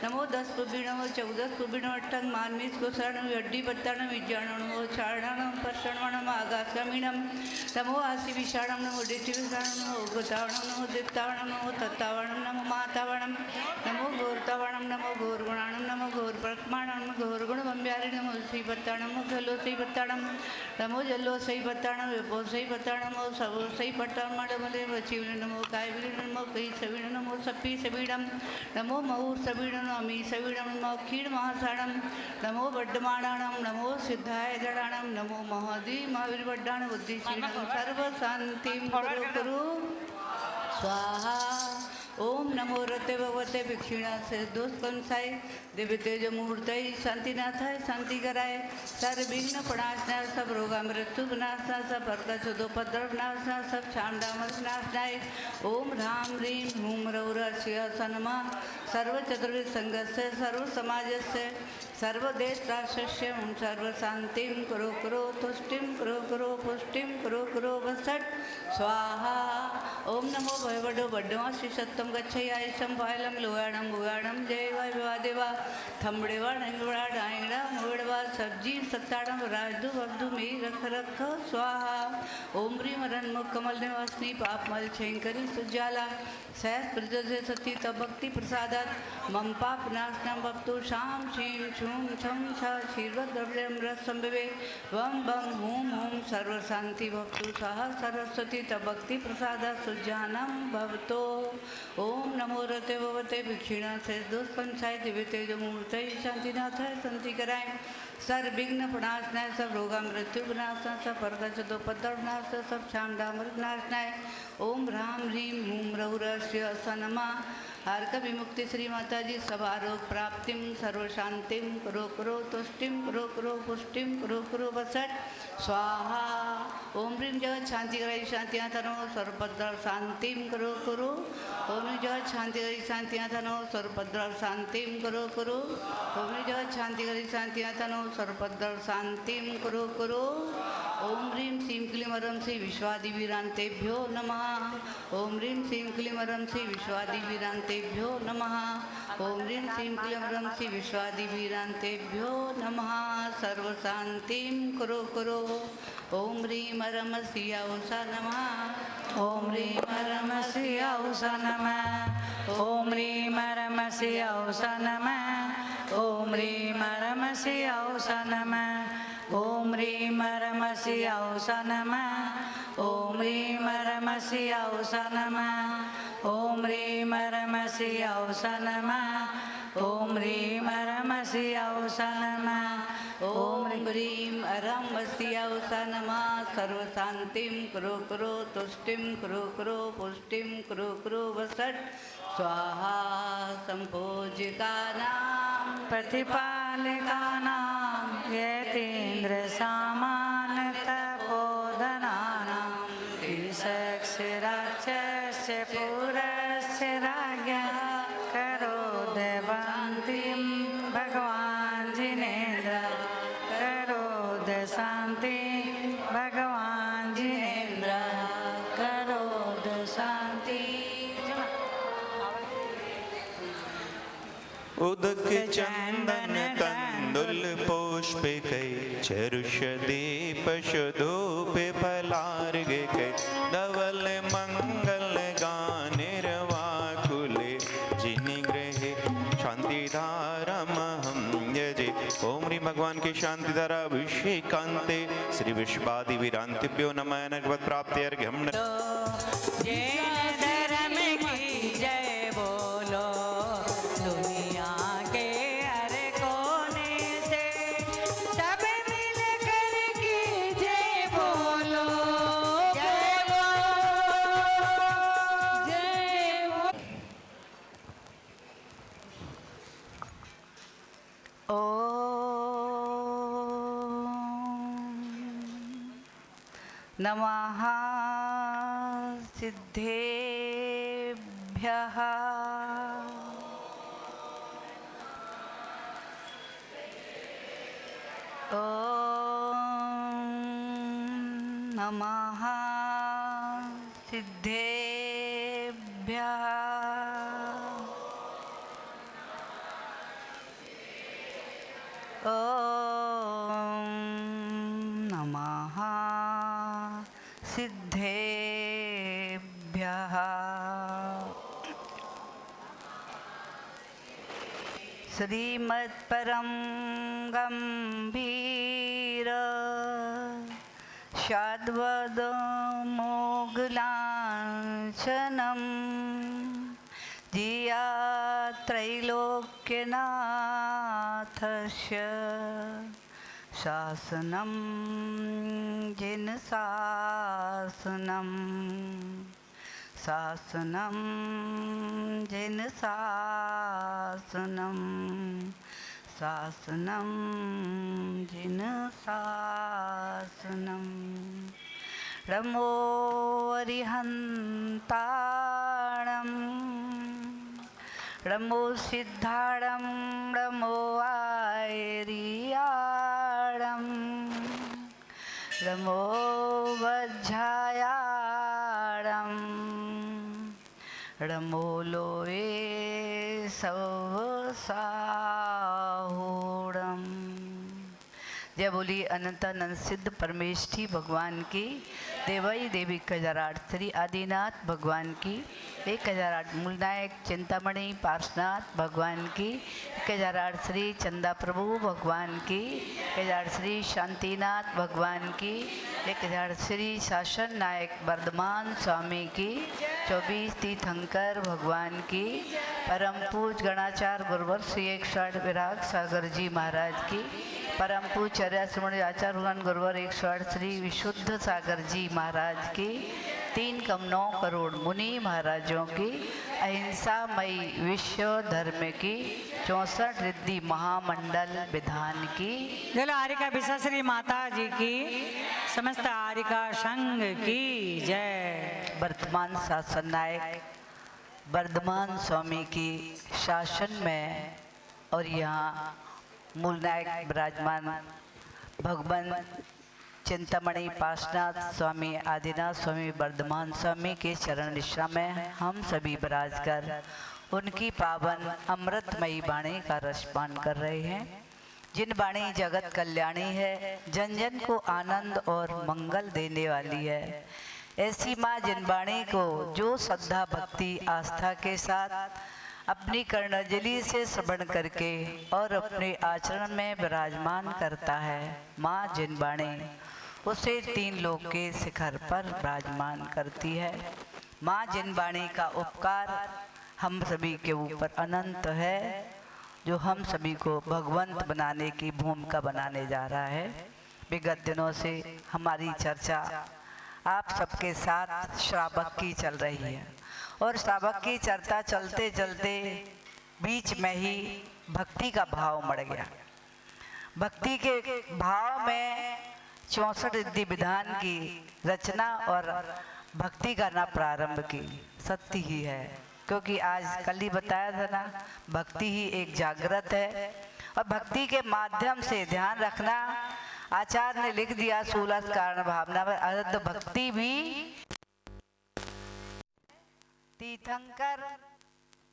नमो 10 पुबिणम 14 पुबिणम अट्ठं मानवीस कुसरणम अड्डी पत्ताणम विज्ञानम नमो चारणम पर्षणम आगासमीणम नमो आसि विषाणम नमो डिति विषाणम नमो गोतावणम नमो दित्तावणम नमो तत्तावणम नमो मातावणम नमो घोरतावणम नमो घोरगुणाणम नमो घोरप्रक्माणम नमो घोरगुणबंब्यारि नमो श्रीपत्ताणम नमो जलो श्रीपत्ताणम नमो जलो श्रीपत्ताणम विपो श्रीपत्ताणम नमो सबो श्रीपत्ताणम मडमले वचिविण नमो कायविण नमो कई सविण नमो सप्पी सविणम नमो मऊर सविणम अमी सविणम नमो क्षीण महासाणम नमो बड्डमाणाणम नमो सिद्धाय जडाणम नमो महादी महावीर बड्डाण बुद्धिशीणम सर्व शांतिं कुरु कुरु स्वाहा। ओम नमो रते भगवते भिक्षिणासे दोषकंसाय दिव्य तेज मुहूर्तय शांतिनाथाय शांति कराय सर्व विघ्न प्रणाशनाय सब रोगा मृत्यु विनाशनाय सब अर्कच दोपद्रव नाशनाय सब छांडामस नाशनाय ओम ह्रां ह्रीं हूं रौरस्य सनमा सर्व चतुर्विध संघस्य सर्व समाजस्य सर्वदेश राष्ट्रस्य ओम सर्व शांतिं कुरु कुरु तुष्टिं कुरु कुरु पुष्टिं कुरु कुरु वसट स्वाहा। ओम नमो भयवडो बड्डवा श्री सत्तम गच्छयाय संभायलम लोयाणम भुयाणम जय वाय देवा थमड़ेवा नंगड़ा डांगड़ा मोड़वा सब्जी सत्ताड़म राजदु वब्दु में रख रख स्वाहा। ओम ह्रीं मरन मुख कमल निवासनी पाप मल छेंकरी सुजाला सहस प्रजल से सती तब भक्ति प्रसादात मम पाप नाशनम भक्तु शाम शीं छूं छम छ क्षीरद्रव्यम रस संभवे वम बम हूं हूं सर्व शांति भक्तु सह सरस्वती तब भक्ति प्रसादा सुजानम भवतो। ओम नमो रते भवते भिक्षिणा से दुष्पंचाय दिव्य तेज मूर्तय शांतिनाथाय शांति कराय सर्व विघ्न प्रणाशनाय सब रोगा मृत्यु विनाशनाय सब अर्कच दोपद्रव नाशनाय सब छांडामृत नाशनाय ओम ह्रां ह्रीं हूं रौरस्य सनमा हार्क विमुक्ति श्री माता जी सब आरोग प्राप्तिम सर्व शांतिम कुरु कुरु तुष्टिम कुरु कुरु पुष्टिम कुरु कुरु वसट स्वाहा। ओम ह्रीं जगत शांति कराई शांतियाँ तनो सर्वभद्र शांतिम कुरु कुरु ओम जगत शांति कराई शांतियाँ तनो सर्वभद्र शांतिम कुरु कुरु ओम जगत शांति कराई शांतियाँ तनो सर्वभद्र शांतिम कुरु कुरु ओम ह्रीं श्रीं क्लीं वरं श्री विश्वादिवीरान्तेभ्यो नमः ओम ह्रीं श्रीं क्लीं वरं श्री विश्वादिवीरान्तेभ्यो नमः ओम ह्रीं श्रीं क्लीं वरं श्री विश्वादिवीरान्तेभ्यो नमः सर्व शांतिं कुरु कुरु ओम ह्रीं रम श्रियाउषा नमः ओम ह्रीं रम श्रियाउषा नमः ओम ह्रीं रम श्रियाउषा नमः ओम ह्रीं रम श्रियाउषा नमः ओम ह्रीं रम श्रियाउषा नमः ओम ह्रीं रम श्रियाउषा नमः ओम ह्रीं रम श्रियाउषा नमः ओम ह्रीं रम श्रियाउषा नमः ओम ह्रीं रम श्रियाउषा नमः सर्व शांतिं कुरु कुरु तुष्टिं कुरु कुरु पुष्टिं कुरु कुरु वसट स्वाहा। संपूजिकानां प्रतिपालिकानां यतीन्द्र सामान तपोधनानां ईशक्षराक्षस्य पुरस्य राज्ञः करो देवान्तिं भगवान् जिनेन्द्र करो शांति भगवान जिनेन्द्र करो शांति। उदक चंदन तंदुल पुष्पिकै चरुष दीप धूप फलार्घ्य कै धवल मंगल गानिर्वाकुले जिनि गृहे शांतिधारमहं यजे। ओम ह्रीं भगवान के शांतिधारा अभिषेकान्ते श्री विश्वादिवीरान्तेभ्यो नमः नगवत प्राप्ति अर्घ्यं धर्म की जय बोलो दुनिया के हर कोने से सब मिल कर की जय बोलो जय बोलो। नमः सिद्धेभ्यः नमः सिद्धेभ्यः श्रीमत्परं गंभीर शाद्वदमोघलाञ्छनं धिया त्रैलोक्यनाथस्य शासनं जिन शासनं शासनं जिन शासनं शासनं जिन शासनं रमो अरिहन्ताणं रमो सिद्धाणं रमो आयरियाणं रमो वज्झायाणं रमो लोये सवसाहूणं। जय बोली अनंतानंद सिद्ध परमेष्ठी भगवान की, देवाई देवी 1008 श्री आदिनाथ भगवान की, 1008 मूलनायक चिंतामणि पार्श्वनाथ भगवान की, 1008 श्री चंदा प्रभु भगवान की, 1008 श्री शांतिनाथ भगवान की, 1008 श्री शासन नायक वर्धमान स्वामी की, 24 तीर्थंकर भगवान की, परम पूज गणाचार्य गुरुवर श्री 108 विराग सागर जी महाराज की, परम पूज चर्याश्रमण आचार्य भगवान गुरुवर 108 श्री विशुद्ध सागर जी महाराज की, 3,9 करोड़ मुनि महाराजों की, अहिंसामयी विश्व धर्म की, 64 रिद्धि महामंडल विधान की, जल आरिका विश्वश्री माता जी की, समस्त आरिका संघ की जय। वर्तमान शासन नायक वर्धमान स्वामी की शासन में और यहाँ मूल नायक विराजमान भगवान चिंतामणि पार्श्वनाथ स्वामी आदिनाथ स्वामी वर्धमान स्वामी के चरण निष्ठा में हम सभी विराज कर उनकी पावन अमृतमयी वाणी का रसपान कर रहे हैं। जिन वाणी जगत कल्याणी है, जन जन को आनंद और मंगल देने वाली है, ऐसी माँ जिन वाणी को जो श्रद्धा भक्ति आस्था के साथ अपनी कर्णजली से श्रवण करके और अपने आचरण में विराजमान करता है, माँ जिनवाणी उसे 3 लोक के शिखर पर विराजमान करती है। माँ जिनवाणी का उपकार हम सभी के ऊपर अनंत है, जो हम सभी को भगवंत बनाने की भूमिका बनाने जा रहा है। विगत दिनों से हमारी चर्चा आप सबके साथ श्रावक की चल रही है और श्रावक की चर्चा चलते चलते बीच में ही भक्ति का भाव मर गया। भक्ति के भाव में 64 रिद्धि विधान की रचना और भक्ति करना प्रारंभ की। सत्य ही है, क्योंकि आज कल ही बताया था ना, भक्ति ही एक जागृत है और भक्ति के माध्यम से ध्यान रखना। आचार्य ने लिख दिया 16 कारण भावना में, अर्ध भक्ति भी तीर्थंकर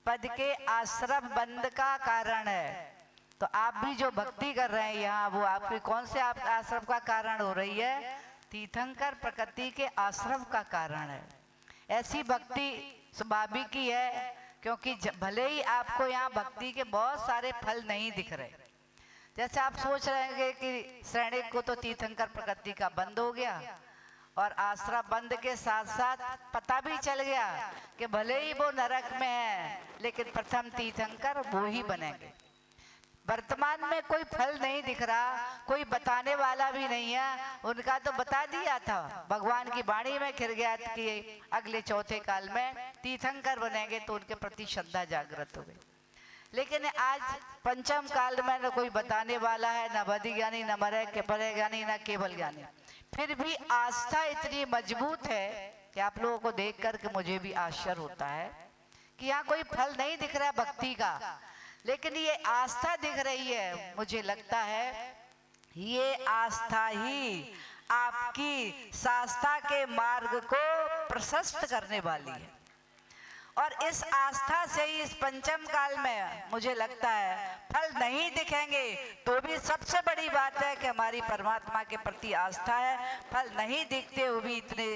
पद के आश्रम बंद का कारण है। तो आप भी जो भक्ति कर रहे हैं यहाँ, वो आपके कौन से आप आश्रम का कारण हो रही है? तीर्थंकर प्रकृति के आश्रम का कारण है। ऐसी भक्ति स्वाभाविक ही है, क्योंकि भले ही आपको यहाँ भक्ति के बहुत सारे फल नहीं दिख रहे। जैसे आप सोच रहे हैं कि सैनिक को तो तीर्थंकर प्रकृति का बंद हो गया और आश्रम बंद के साथ साथ पता भी चल गया कि भले ही वो नरक में है, लेकिन प्रथम तीर्थंकर वो ही बनेंगे। वर्तमान में कोई फल नहीं दिख रहा, कोई बताने वाला भी नहीं है। उनका तो बता दिया था, भगवान की वाणी में खिर गया कि अगले चौथे काल में तीर्थंकर बनेंगे, तो उनके प्रति श्रद्धा जागृत हो गई। लेकिन आज पंचम काल में न कोई बताने वाला है, न बदि ज्ञानी, न मरे के परे ज्ञानी, न केवल ज्ञानी। फिर भी आस्था इतनी मजबूत है कि आप लोगों को देख कर के मुझे भी आश्चर्य होता है कि यहाँ कोई फल नहीं दिख रहा है भक्ति का, लेकिन ये आस्था दिख रही है। मुझे लगता है ये आस्था ही आपकी शास्त्रा के मार्ग को प्रशस्त करने वाली है। और इस आस्था से ही इस पंचम काल में मुझे लगता है फल नहीं दिखेंगे, तो भी सबसे बड़ी बात है कि हमारी परमात्मा के प्रति आस्था है। फल नहीं दिखते हुए भी इतने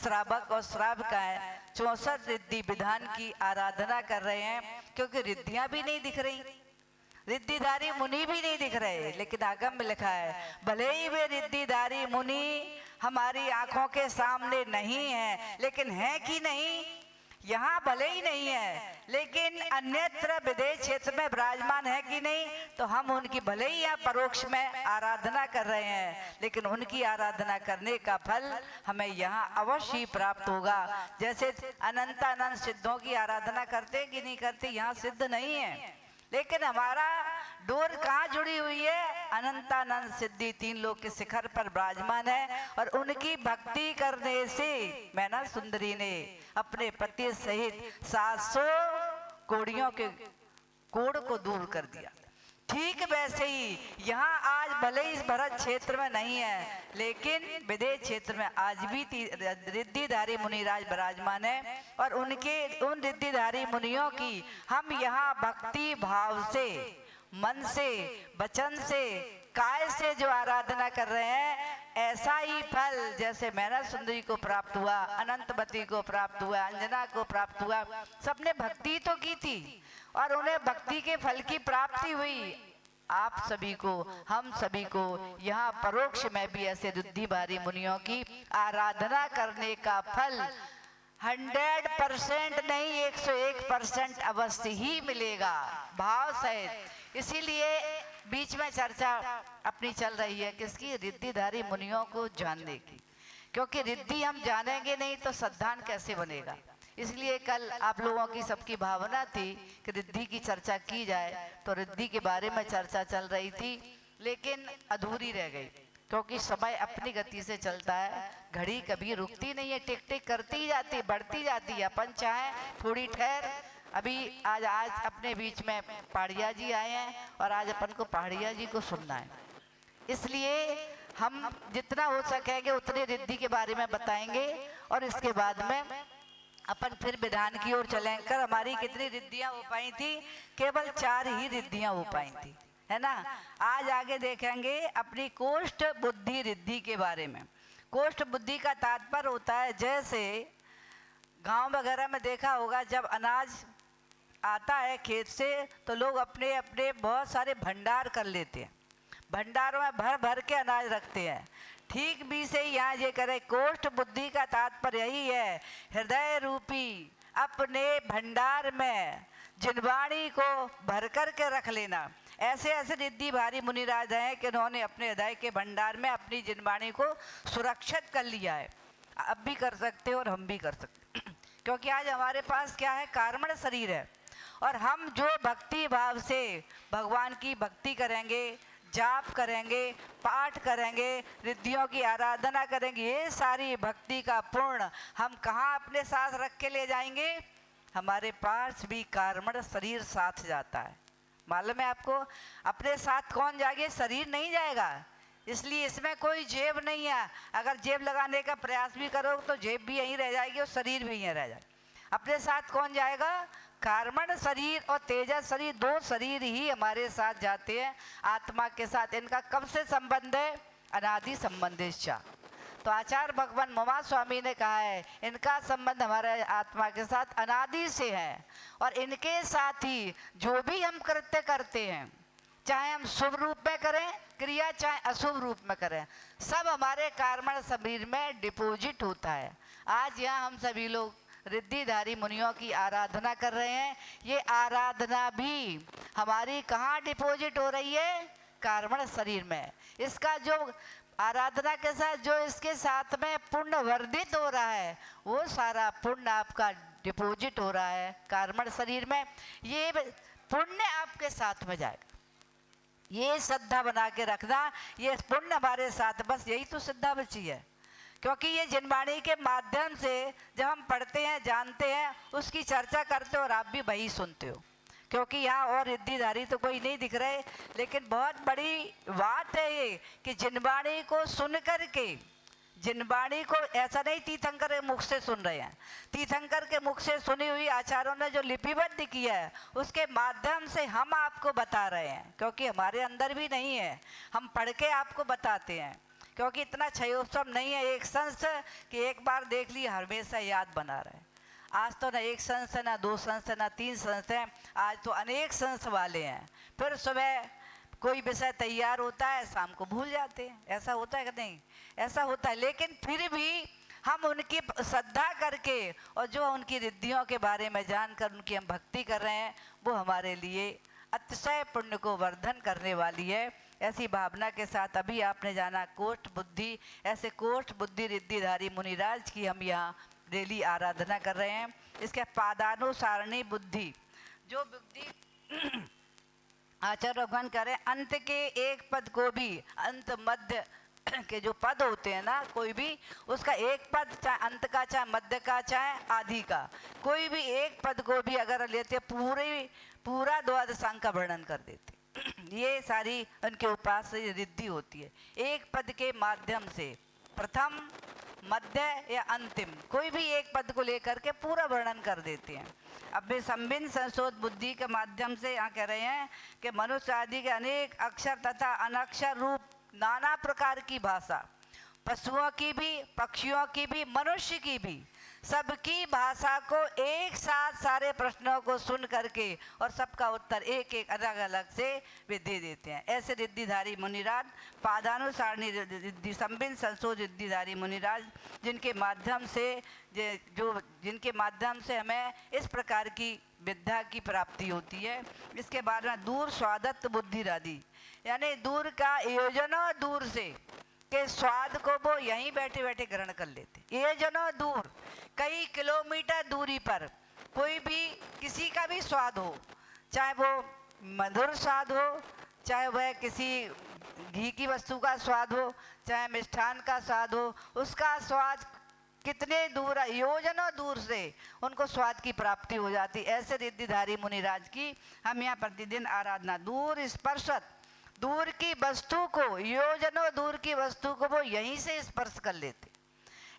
श्रावक और श्राविका है, 64 रिद्धि विधान की आराधना कर रहे हैं, क्योंकि रिद्धियां भी नहीं दिख रही, रिद्धिधारी मुनि भी नहीं दिख रहे। लेकिन आगम में लिखा है, भले ही वे रिद्धिधारी मुनि हमारी आंखों के सामने नहीं है, लेकिन है कि नहीं, यहाँ भले ही नहीं है, लेकिन अन्यत्र विदेश क्षेत्र में विराजमान है कि नहीं, तो हम उनकी भले ही यहाँ परोक्ष में आराधना कर रहे हैं, लेकिन उनकी आराधना करने का फल हमें यहाँ अवश्य ही प्राप्त होगा। जैसे अनंत अनंत सिद्धों की आराधना करते कि नहीं करते, यहाँ सिद्ध नहीं है, लेकिन हमारा डोर कहाँ जुड़ी हुई है, अनंतानंद सिद्धि 3 लोक के शिखर पर विराजमान है। और उनकी भक्ति करने से मैना सुंदरी ने अपने पति सहित 700 कोड़ियों के कोड़ को दूर कर दिया। ठीक वैसे ही यहाँ आज भले इस भरत क्षेत्र में नहीं है, लेकिन विदेश क्षेत्र में आज भी रिद्धिधारी मुनिराज विराजमान है। और उन रिद्धिधारी मुनियों की हम यहाँ भक्ति भाव से, मन से, वचन से, काय से जो आराधना कर रहे हैं, ऐसा ही फल जैसे मैना सुंदरी को प्राप्त हुआ, अनंतवती को प्राप्त हुआ, अंजना को प्राप्त हुआ, सबने भक्ति तो की थी और उन्हें भक्ति के फल की प्राप्ति हुई। आप सभी को, हम सभी को यहाँ परोक्ष में भी ऐसे रिद्धिधारी मुनियों की आराधना करने का फल 100% नहीं, 101% अवश्य ही मिलेगा भाव सहित। इसीलिए बीच में चर्चा अपनी चल रही है किसकी, रिद्धिधारी मुनियों को जानने की, क्योंकि रिद्धि हम जानेंगे नहीं तो सद्धान कैसे बनेगा। इसलिए कल आप लोगों की सबकी भावना थी कि रिद्धि की चर्चा की जाए, तो रिद्धि के बारे में चर्चा चल रही थी, लेकिन अधूरी रह गई, क्योंकि समय अपनी गति से चलता है, घड़ी कभी रुकती नहीं है, टिक टिक करती जाती, बढ़ती जाती है। अपन चाहे थोड़ी ठहर, अभी आज अपने बीच में पहाड़िया जी आए हैं और आज अपन को पहाड़िया जी को सुनना है, इसलिए हम जितना हो सकेंगे उतने रिद्धि के बारे में बताएंगे। और इसके बाद में अपन फिर विधान की ओर चलेंगे। हमारी कितनी रिद्धियां हो पाई थी, केवल 4 ही रिद्धियां हो पाई थी, है ना। आज आगे देखेंगे अपनी कोष्ठ बुद्धि रिद्धि के बारे में। कोष्ठ बुद्धि का तात्पर्य होता है, जैसे गांव वगैरह में देखा होगा, जब अनाज आता है खेत से तो लोग अपने अपने बहुत सारे भंडार कर लेते हैं, भंडारों में भर भर के अनाज रखते हैं। ठीक भी से यहाँ ये करे, कोष्ठ बुद्धि का तात्पर्य यही है, हृदय रूपी अपने भंडार में जिनवाणी को भर कर के रख लेना। ऐसे ऐसे रिद्धिधारी मुनिराज हैं कि उन्होंने अपने हृदय के भंडार में अपनी जिनवाणी को सुरक्षित कर लिया है। अब भी कर सकते हो और हम भी कर सकते क्योंकि आज हमारे पास क्या है, कार्मण शरीर है, और हम जो भक्ति भाव से भगवान की भक्ति करेंगे, जाप करेंगे, पाठ करेंगे, रिद्धियों की आराधना करेंगे, ये सारी भक्ति का पूर्ण हम कहाँ अपने साथ रख के ले जाएंगे, हमारे पास भी कार्मण शरीर साथ जाता है। मालूम है आपको, अपने साथ कौन जाएगा, शरीर नहीं जाएगा, इसलिए इसमें कोई जेब नहीं है। अगर जेब लगाने का प्रयास भी करो तो जेब भी यहीं रह जाएगी और शरीर भी यहीं रह जाएगा। अपने साथ कौन जाएगा, कार्मण शरीर और तेजस शरीर, 2 शरीर ही हमारे साथ जाते हैं आत्मा के साथ। इनका कब से संबंध है, अनादि संबंधित। तो आचार्य भगवान ममा स्वामी ने कहा है, इनका संबंध हमारे आत्मा के साथ अनादि से है, और इनके साथ ही जो भी हम कृत्य करते हैं, चाहे हम शुभ रूप में करें क्रिया, चाहे अशुभ रूप में करें, सब हमारे कार्मण शरीर में डिपॉजिट होता है। आज यहाँ हम सभी लोग रिद्धिधारी मुनियों की आराधना कर रहे हैं। ये आराधना भी हमारी कहाँ डिपॉजिट हो रही है, कार्मण शरीर में। इसका जो आराधना के साथ जो इसके साथ में पुण्य वर्धित हो रहा है, वो सारा पुण्य आपका डिपॉजिट हो रहा है कार्मण शरीर में। ये पुण्य आपके साथ में जाएगा, ये श्रद्धा बना के रखना, ये पुण्य हमारे साथ, बस यही तो श्रद्धा बची है। क्योंकि ये जिनवाणी के माध्यम से जब हम पढ़ते हैं, जानते हैं, उसकी चर्चा करते हो और आप भी वही सुनते हो। क्योंकि यहाँ और रिद्धिधारी तो कोई नहीं दिख रहे, लेकिन बहुत बड़ी बात है ये कि जिनवाणी को सुन कर के, जिनवाणी को ऐसा नहीं तीर्थंकर के मुख से सुन रहे हैं, तीर्थंकर के मुख से सुनी हुई आचार्यों ने जो लिपिबद्ध किया है उसके माध्यम से हम आपको बता रहे हैं, क्योंकि हमारे अंदर भी नहीं है, हम पढ़ के आपको बताते हैं। क्योंकि इतना क्षयोत्सव नहीं है एक संस्थ कि एक बार देख ली हमेशा याद बना रहे। आज तो ना एक संस है, ना दो संस है, ना तीन संस है, आज तो अनेक संस वाले हैं। फिर सुबह कोई विषय तैयार होता है, शाम को भूल जाते हैं। ऐसा होता है कि नहीं? ऐसा होता है। लेकिन फिर भी हम उनकी श्रद्धा करके और जो उनकी रिद्धियों के बारे में जानकर उनकी हम भक्ति कर रहे हैं, वो हमारे लिए अतिशय पुण्य को वर्धन करने वाली है। ऐसी भावना के साथ अभी आपने जाना कोष्ठ बुद्धि, ऐसे कोष्ठ बुद्धि रिद्धिधारी मुनिराज की हम यहाँ डेली आराधना कर रहे हैं। इसके पादानुसारणी बुद्धि, जो बुद्धि आचार्य भगवान करें, अंत के एक पद को भी, अंत मध्य के जो पद होते हैं ना, कोई भी उसका एक पद, चाहे अंत का, चाहे मध्य का, चाहे आदि का, कोई भी एक पद को भी अगर लेते पूरा द्वादशांग का वर्णन कर देते। ये सारी उनके उपास रिद्धि होती है। एक पद के माध्यम से प्रथम, मध्य या अंतिम कोई भी एक पद को लेकर के पूरा वर्णन कर देते हैं। अब वे संबिन संशोध बुद्धि के माध्यम से यहाँ कह रहे हैं कि मनुष्य आदि के अनेक अक्षर तथा अनक्षर रूप नाना प्रकार की भाषा, पशुओं की भी, पक्षियों की भी, मनुष्य की भी, सबकी भाषा को एक साथ सारे प्रश्नों को सुन करके और सबका उत्तर एक एक अलग अलग से वे दे देते हैं। ऐसे रिद्धिधारी मुनिराज, पादानुसारणी रिद्धि, संबिन संशोध रिद्धिधारी मुनिराज, जिनके माध्यम से हमें इस प्रकार की विद्या की प्राप्ति होती है। इसके बाद में दूर स्वादत्त बुद्धिरादि, यानी दूर का योजनों दूर से के स्वाद को वो यहीं बैठे बैठे ग्रहण कर लेते। योजनों दूर, कई किलोमीटर दूरी पर कोई भी किसी का भी स्वाद हो, चाहे वो मधुर स्वाद हो, चाहे वह किसी घी की वस्तु का स्वाद हो, चाहे मिष्ठान का स्वाद हो, उसका स्वाद कितने दूर, योजनों दूर से उनको स्वाद की प्राप्ति हो जाती। ऐसे रिद्धिधारी मुनिराज की हम यहाँ प्रतिदिन आराधना, दूर स्पर्शत, दूर की वस्तु को, योजनों दूर की वस्तु को वो यहीं से स्पर्श कर लेते।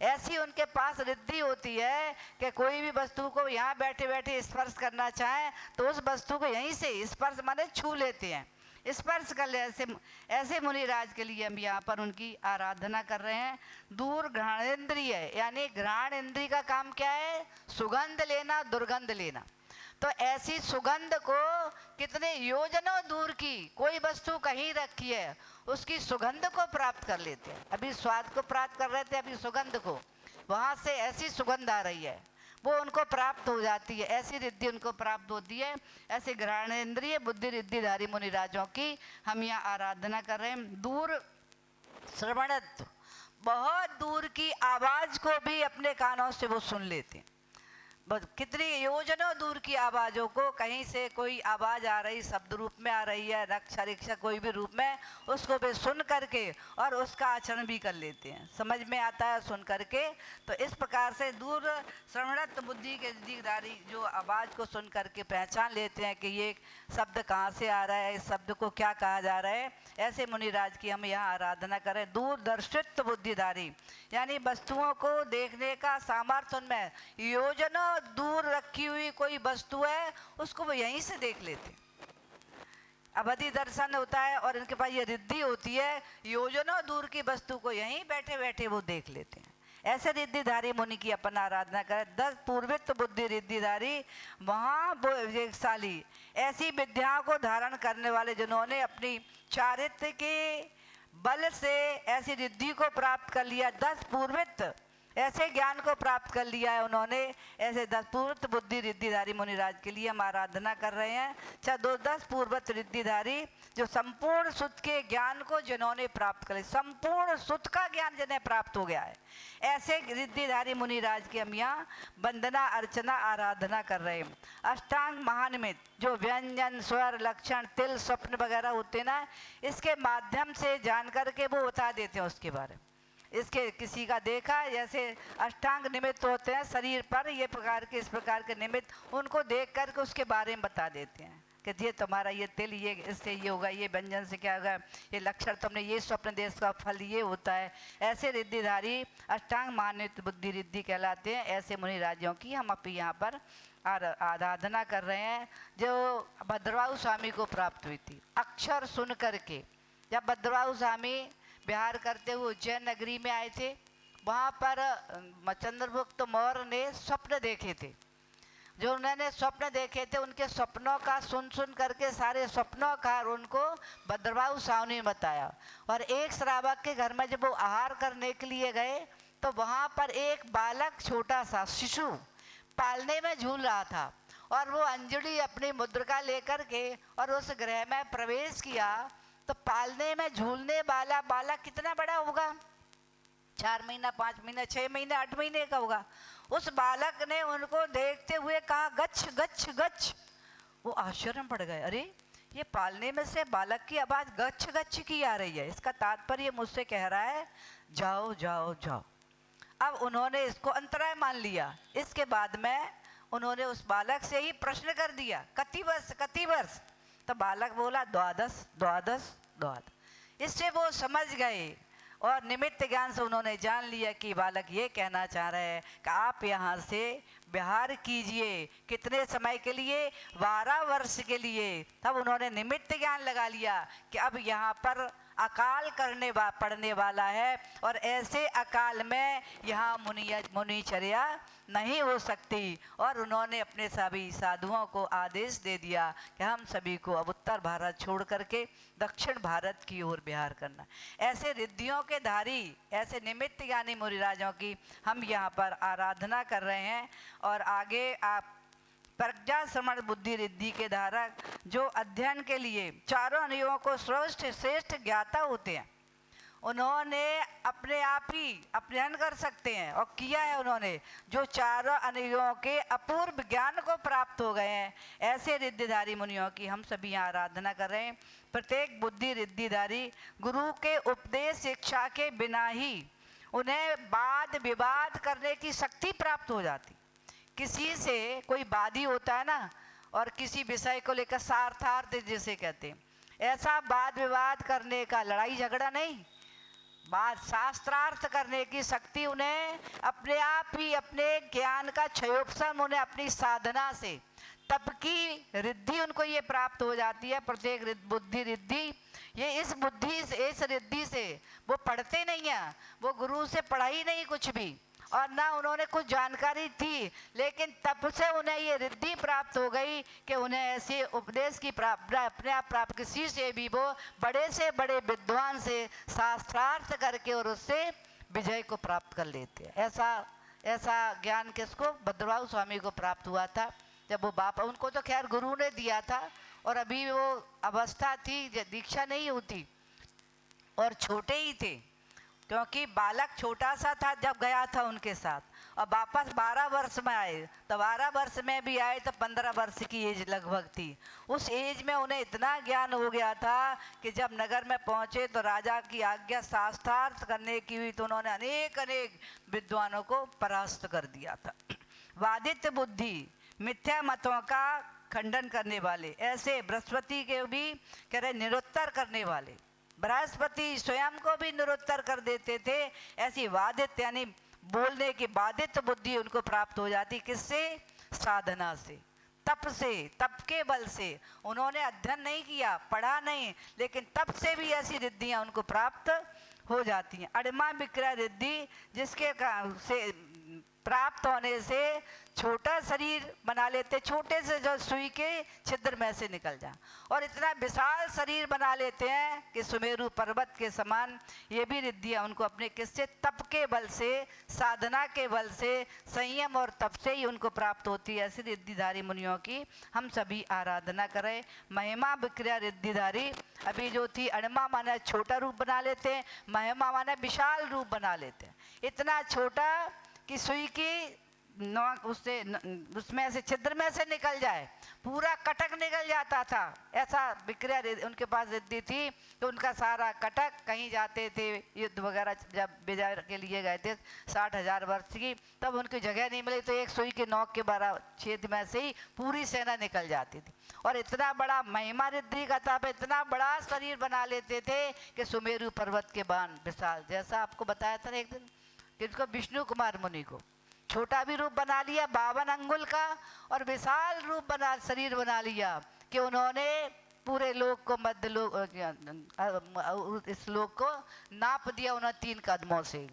ऐसी उनके पास रिद्धि होती है कि कोई भी वस्तु को यहाँ बैठे बैठे स्पर्श करना चाहे तो उस वस्तु को यहीं से स्पर्श माने छू लेते हैं, स्पर्श कर ले। ऐसे मुनिराज के लिए हम यहाँ पर उनकी आराधना कर रहे हैं। दूर घ्राणेन्द्रिय, यानी घ्राण इंद्रिय का काम क्या है? सुगंध लेना, दुर्गंध लेना। तो ऐसी सुगंध को कितने योजनों दूर की कोई वस्तु कहीं रखी है, उसकी सुगंध को प्राप्त कर लेते हैं। अभी स्वाद को प्राप्त कर रहे थे, अभी सुगंध को, वहाँ से ऐसी सुगंध आ रही है, वो उनको प्राप्त हो जाती है। ऐसी रिद्धि उनको प्राप्त होती है। ऐसे घ्राणेन्द्रिय बुद्धि रिद्धिधारी मुनिराजों की हम यहाँ आराधना कर रहे हैं। दूर श्रवणत्व, बहुत दूर की आवाज़ को भी अपने कानों से वो सुन लेते हैं। कितनी योजनों दूर की आवाज़ों को, कहीं से कोई आवाज़ आ रही, शब्द रूप में आ रही है, रक्षा रिक्षा कोई भी रूप में, उसको वे सुन करके और उसका आचरण भी कर लेते हैं, समझ में आता है सुन करके। तो इस प्रकार से दूर श्रवणत्व बुद्धि के रिद्धिधारी जो आवाज़ को सुन करके पहचान लेते हैं कि ये शब्द कहाँ से आ रहा है, इस शब्द को क्या कहा जा रहा है, ऐसे मुनिराज की हम यहाँ आराधना करें। दूरदर्शित्व बुद्धिधारी, यानी वस्तुओं को देखने का सामर्थ्य उनमें, योजनों दूर रखी हुई कोई वस्तु है उसको वो यहीं से देख लेते। अवधि दर्शन होता है और इनके पास ये रिद्धि होती है, योजनों दूर की वस्तु को यहीं बैठे बैठे वो देख लेते हैं। ऐसे रिद्धिधारी मुनि की अपन आराधना करें। 10 पूर्वित्व बुद्धि रिद्धिधारी, महाशाली, ऐसी विद्याओं को धारण करने वाले जिन्होंने अपनी चारित्र के बल से ऐसी रिद्धि को प्राप्त कर लिया। 10 पूर्वित्व, ऐसे ज्ञान को प्राप्त कर लिया है उन्होंने। ऐसे 10 पूर्वत बुद्धि रिद्धिधारी मुनिराज के लिए हम आराधना कर रहे हैं। चाहे 10 पूर्वत रिद्धिधारी जो संपूर्ण सुत के ज्ञान को जिन्होंने प्राप्त कर लिया, संपूर्ण सुत का ज्ञान जिन्हें प्राप्त हो गया है, ऐसे रिद्धिधारी मुनिराज की हम यहाँ वंदना अर्चना आराधना कर रहे हैं। अष्टांग महानिमित, जो व्यंजन स्वर लक्षण तिल स्वप्न वगैरह होते ना, इसके माध्यम से जान करके वो बता देते हैं उसके बारे में। इसके किसी का देखा, जैसे अष्टांग निमित्त होते हैं शरीर पर, ये प्रकार के इस प्रकार के निमित्त, उनको देख करके उसके बारे में बता देते हैं कि ये तुम्हारा ये तिल, ये इससे ये होगा, ये व्यंजन से क्या होगा, ये लक्षण तुमने, ये स्वप्न देश का फल ये होता है। ऐसे रिद्धिधारी अष्टांग मान्यत बुद्धि रिद्धि कहलाते हैं। ऐसे मुनिराजों की हम अपनी यहाँ पर आराधना कर रहे हैं, जो भद्रवाहु स्वामी को प्राप्त हुई थी अक्षर सुन करके। जब भद्रवाहु स्वामी विहार करते हुए उज्जैन नगरी में आए थे, वहाँ पर चंद्रगुप्त मौर्य ने स्वप्न देखे थे जो उन्होंने स्वप्न देखे थे उनके स्वप्नों का सुन करके सारे स्वप्नों का उनको भद्रबाहु स्वामी ने बताया। और एक श्रावक के घर में जब वो आहार करने के लिए गए तो वहाँ पर एक बालक छोटा सा शिशु पालने में झूल रहा था और वो अंजलि अपनी मुद्रिका लेकर के और उस गृह में प्रवेश किया। तो पालने में झूलने वाला बालक कितना बड़ा होगा? 4 महीना, 5 महीना, 6 महीने, 8 महीने का होगा। उस बालक ने उनको देखते हुए कहा गच्छ गच्छ गच्छ। वो आश्चर्य में पड़ गए, अरे ये पालने में से बालक की आवाज़ गच्छ गच्छ की आ रही है, इसका तात्पर्य मुझसे कह रहा है जाओ जाओ जाओ। अब उन्होंने इसको अंतराय मान लिया। इसके बाद में उन्होंने उस बालक से ही प्रश्न कर दिया, कति वर्ष कति वर्ष? तो बालक बोला 12 12 12। इससे वो समझ गए और निमित्त ज्ञान से उन्होंने जान लिया कि बालक ये कहना चाह रहे हैं कि आप यहाँ से विहार कीजिए। कितने समय के लिए? 12 वर्ष के लिए। तब उन्होंने निमित्त ज्ञान लगा लिया कि अब यहाँ पर अकाल पड़ने वाला है और ऐसे अकाल में यहाँ मुनिचर्या नहीं हो सकती। और उन्होंने अपने सभी साधुओं को आदेश दे दिया कि हम सभी को अब उत्तर भारत छोड़ करके दक्षिण भारत की ओर विहार करना। ऐसे रिद्धियों के धारी, ऐसे निमित्त ज्ञानी मुनिराजों की हम यहाँ पर आराधना कर रहे हैं। और आगे आप प्रज्ञा श्रवण बुद्धि रिद्धि के धारक जो अध्ययन के लिए चारों अनियों को श्रेष्ठ ज्ञाता होते हैं, उन्होंने अपने आप ही अध्ययन कर सकते हैं और किया है उन्होंने, जो चारों अनियों के अपूर्व ज्ञान को प्राप्त हो गए हैं। ऐसे रिद्धिधारी मुनियों की हम सभी यहाँ आराधना कर रहे हैं। प्रत्येक बुद्धि रिद्धिधारी गुरु के उपदेश शिक्षा के बिना ही उन्हें वाद विवाद करने की शक्ति प्राप्त हो जाती। किसी से कोई वादी होता है ना, और किसी विषय को लेकर सार्थार्थ जिसे कहते हैं, ऐसा वाद विवाद करने का, लड़ाई झगड़ा नहीं, बात शास्त्रार्थ करने की शक्ति उन्हें अपने आप ही अपने ज्ञान का क्षयोपशम उन्हें अपनी साधना से तप की रिद्धि उनको ये प्राप्त हो जाती है। प्रत्येक बुद्धि रिद्धि, ये इस रिद्धि से वो पढ़ते नहीं हैं, वो गुरु से पढ़ा ही नहीं कुछ भी और ना उन्होंने कुछ जानकारी थी, लेकिन तब से उन्हें ये रिद्धि प्राप्त हो गई कि उन्हें ऐसे उपदेश की प्राप्त अपने आप प्राप्त, किसी से भी वो बड़े से बड़े विद्वान से शास्त्रार्थ करके और उससे विजय को प्राप्त कर लेते हैं। ऐसा ज्ञान किसको? भद्रबाहु स्वामी को प्राप्त हुआ था। जब वो बाप, उनको तो खैर गुरु ने दिया था और अभी वो अवस्था थी, दीक्षा नहीं होती और छोटे ही थे, क्योंकि बालक छोटा सा था जब गया था उनके साथ, और वापस 12 वर्ष में आए। तो 12 वर्ष में भी आए तो 15 वर्ष की एज लगभग थी। उस एज में उन्हें इतना ज्ञान हो गया था कि जब नगर में पहुँचे तो राजा की आज्ञा शास्त्रार्थ करने की हुई तो उन्होंने अनेक विद्वानों को परास्त कर दिया था। वादित बुद्धि, मिथ्या मतों का खंडन करने वाले, ऐसे बृहस्पति के भी कह रहे निरुत्तर करने वाले, बृहस्पति स्वयं को भी निरुत्तर कर देते थे। ऐसी वादित यानी बोलने की बाधित बुद्धि उनको प्राप्त हो जाती। किससे? साधना से, तप से, तप के बल से। उन्होंने अध्ययन नहीं किया, पढ़ा नहीं, लेकिन तप से भी ऐसी रिद्धियां उनको प्राप्त हो जाती हैं। अड़मा विक्रय रिद्धि, जिसके से प्राप्त होने से छोटा शरीर बना लेते, छोटे से जो सुई के छिद्र में से निकल जाए, और इतना विशाल शरीर बना लेते हैं कि सुमेरु पर्वत के समान। ये भी रिद्धियाँ उनको अपने किससे? तप के बल से, साधना के बल से, संयम और तप से ही उनको प्राप्त होती है। ऐसी रिद्धिधारी मुनियों की हम सभी आराधना करें। महिमा विक्रिया रिद्धिधारी अभी जो थी, अणमा माने छोटा रूप बना लेते हैं, महिमा माने विशाल रूप बना लेते हैं। इतना छोटा कि सुई की नोक उसमें से छिद्र में से निकल जाए, पूरा कटक निकल जाता था। ऐसा विक्रिया उनके पास रिद्धि थी तो उनका सारा कटक, कहीं जाते थे युद्ध वगैरह, जब विजय के लिए गए थे 60,000 वर्ष की, तब उनकी जगह नहीं मिली तो एक सुई के नोक के 12 छेद में से ही पूरी सेना निकल जाती थी। और इतना बड़ा महिमा रिद्धि का था, इतना बड़ा शरीर बना लेते थे कि सुमेरु पर्वत के बाण विशाल, जैसा आपको बताया था एक दिन किसको? विष्णु कुमार मुनि को छोटा भी रूप बना लिया 52 अंगुल का, और विशाल रूप बना शरीर बना लिया कि उन्होंने पूरे लोक को मध्य लोक, इस लोक को नाप दिया उन्होंने 3 कदमों से।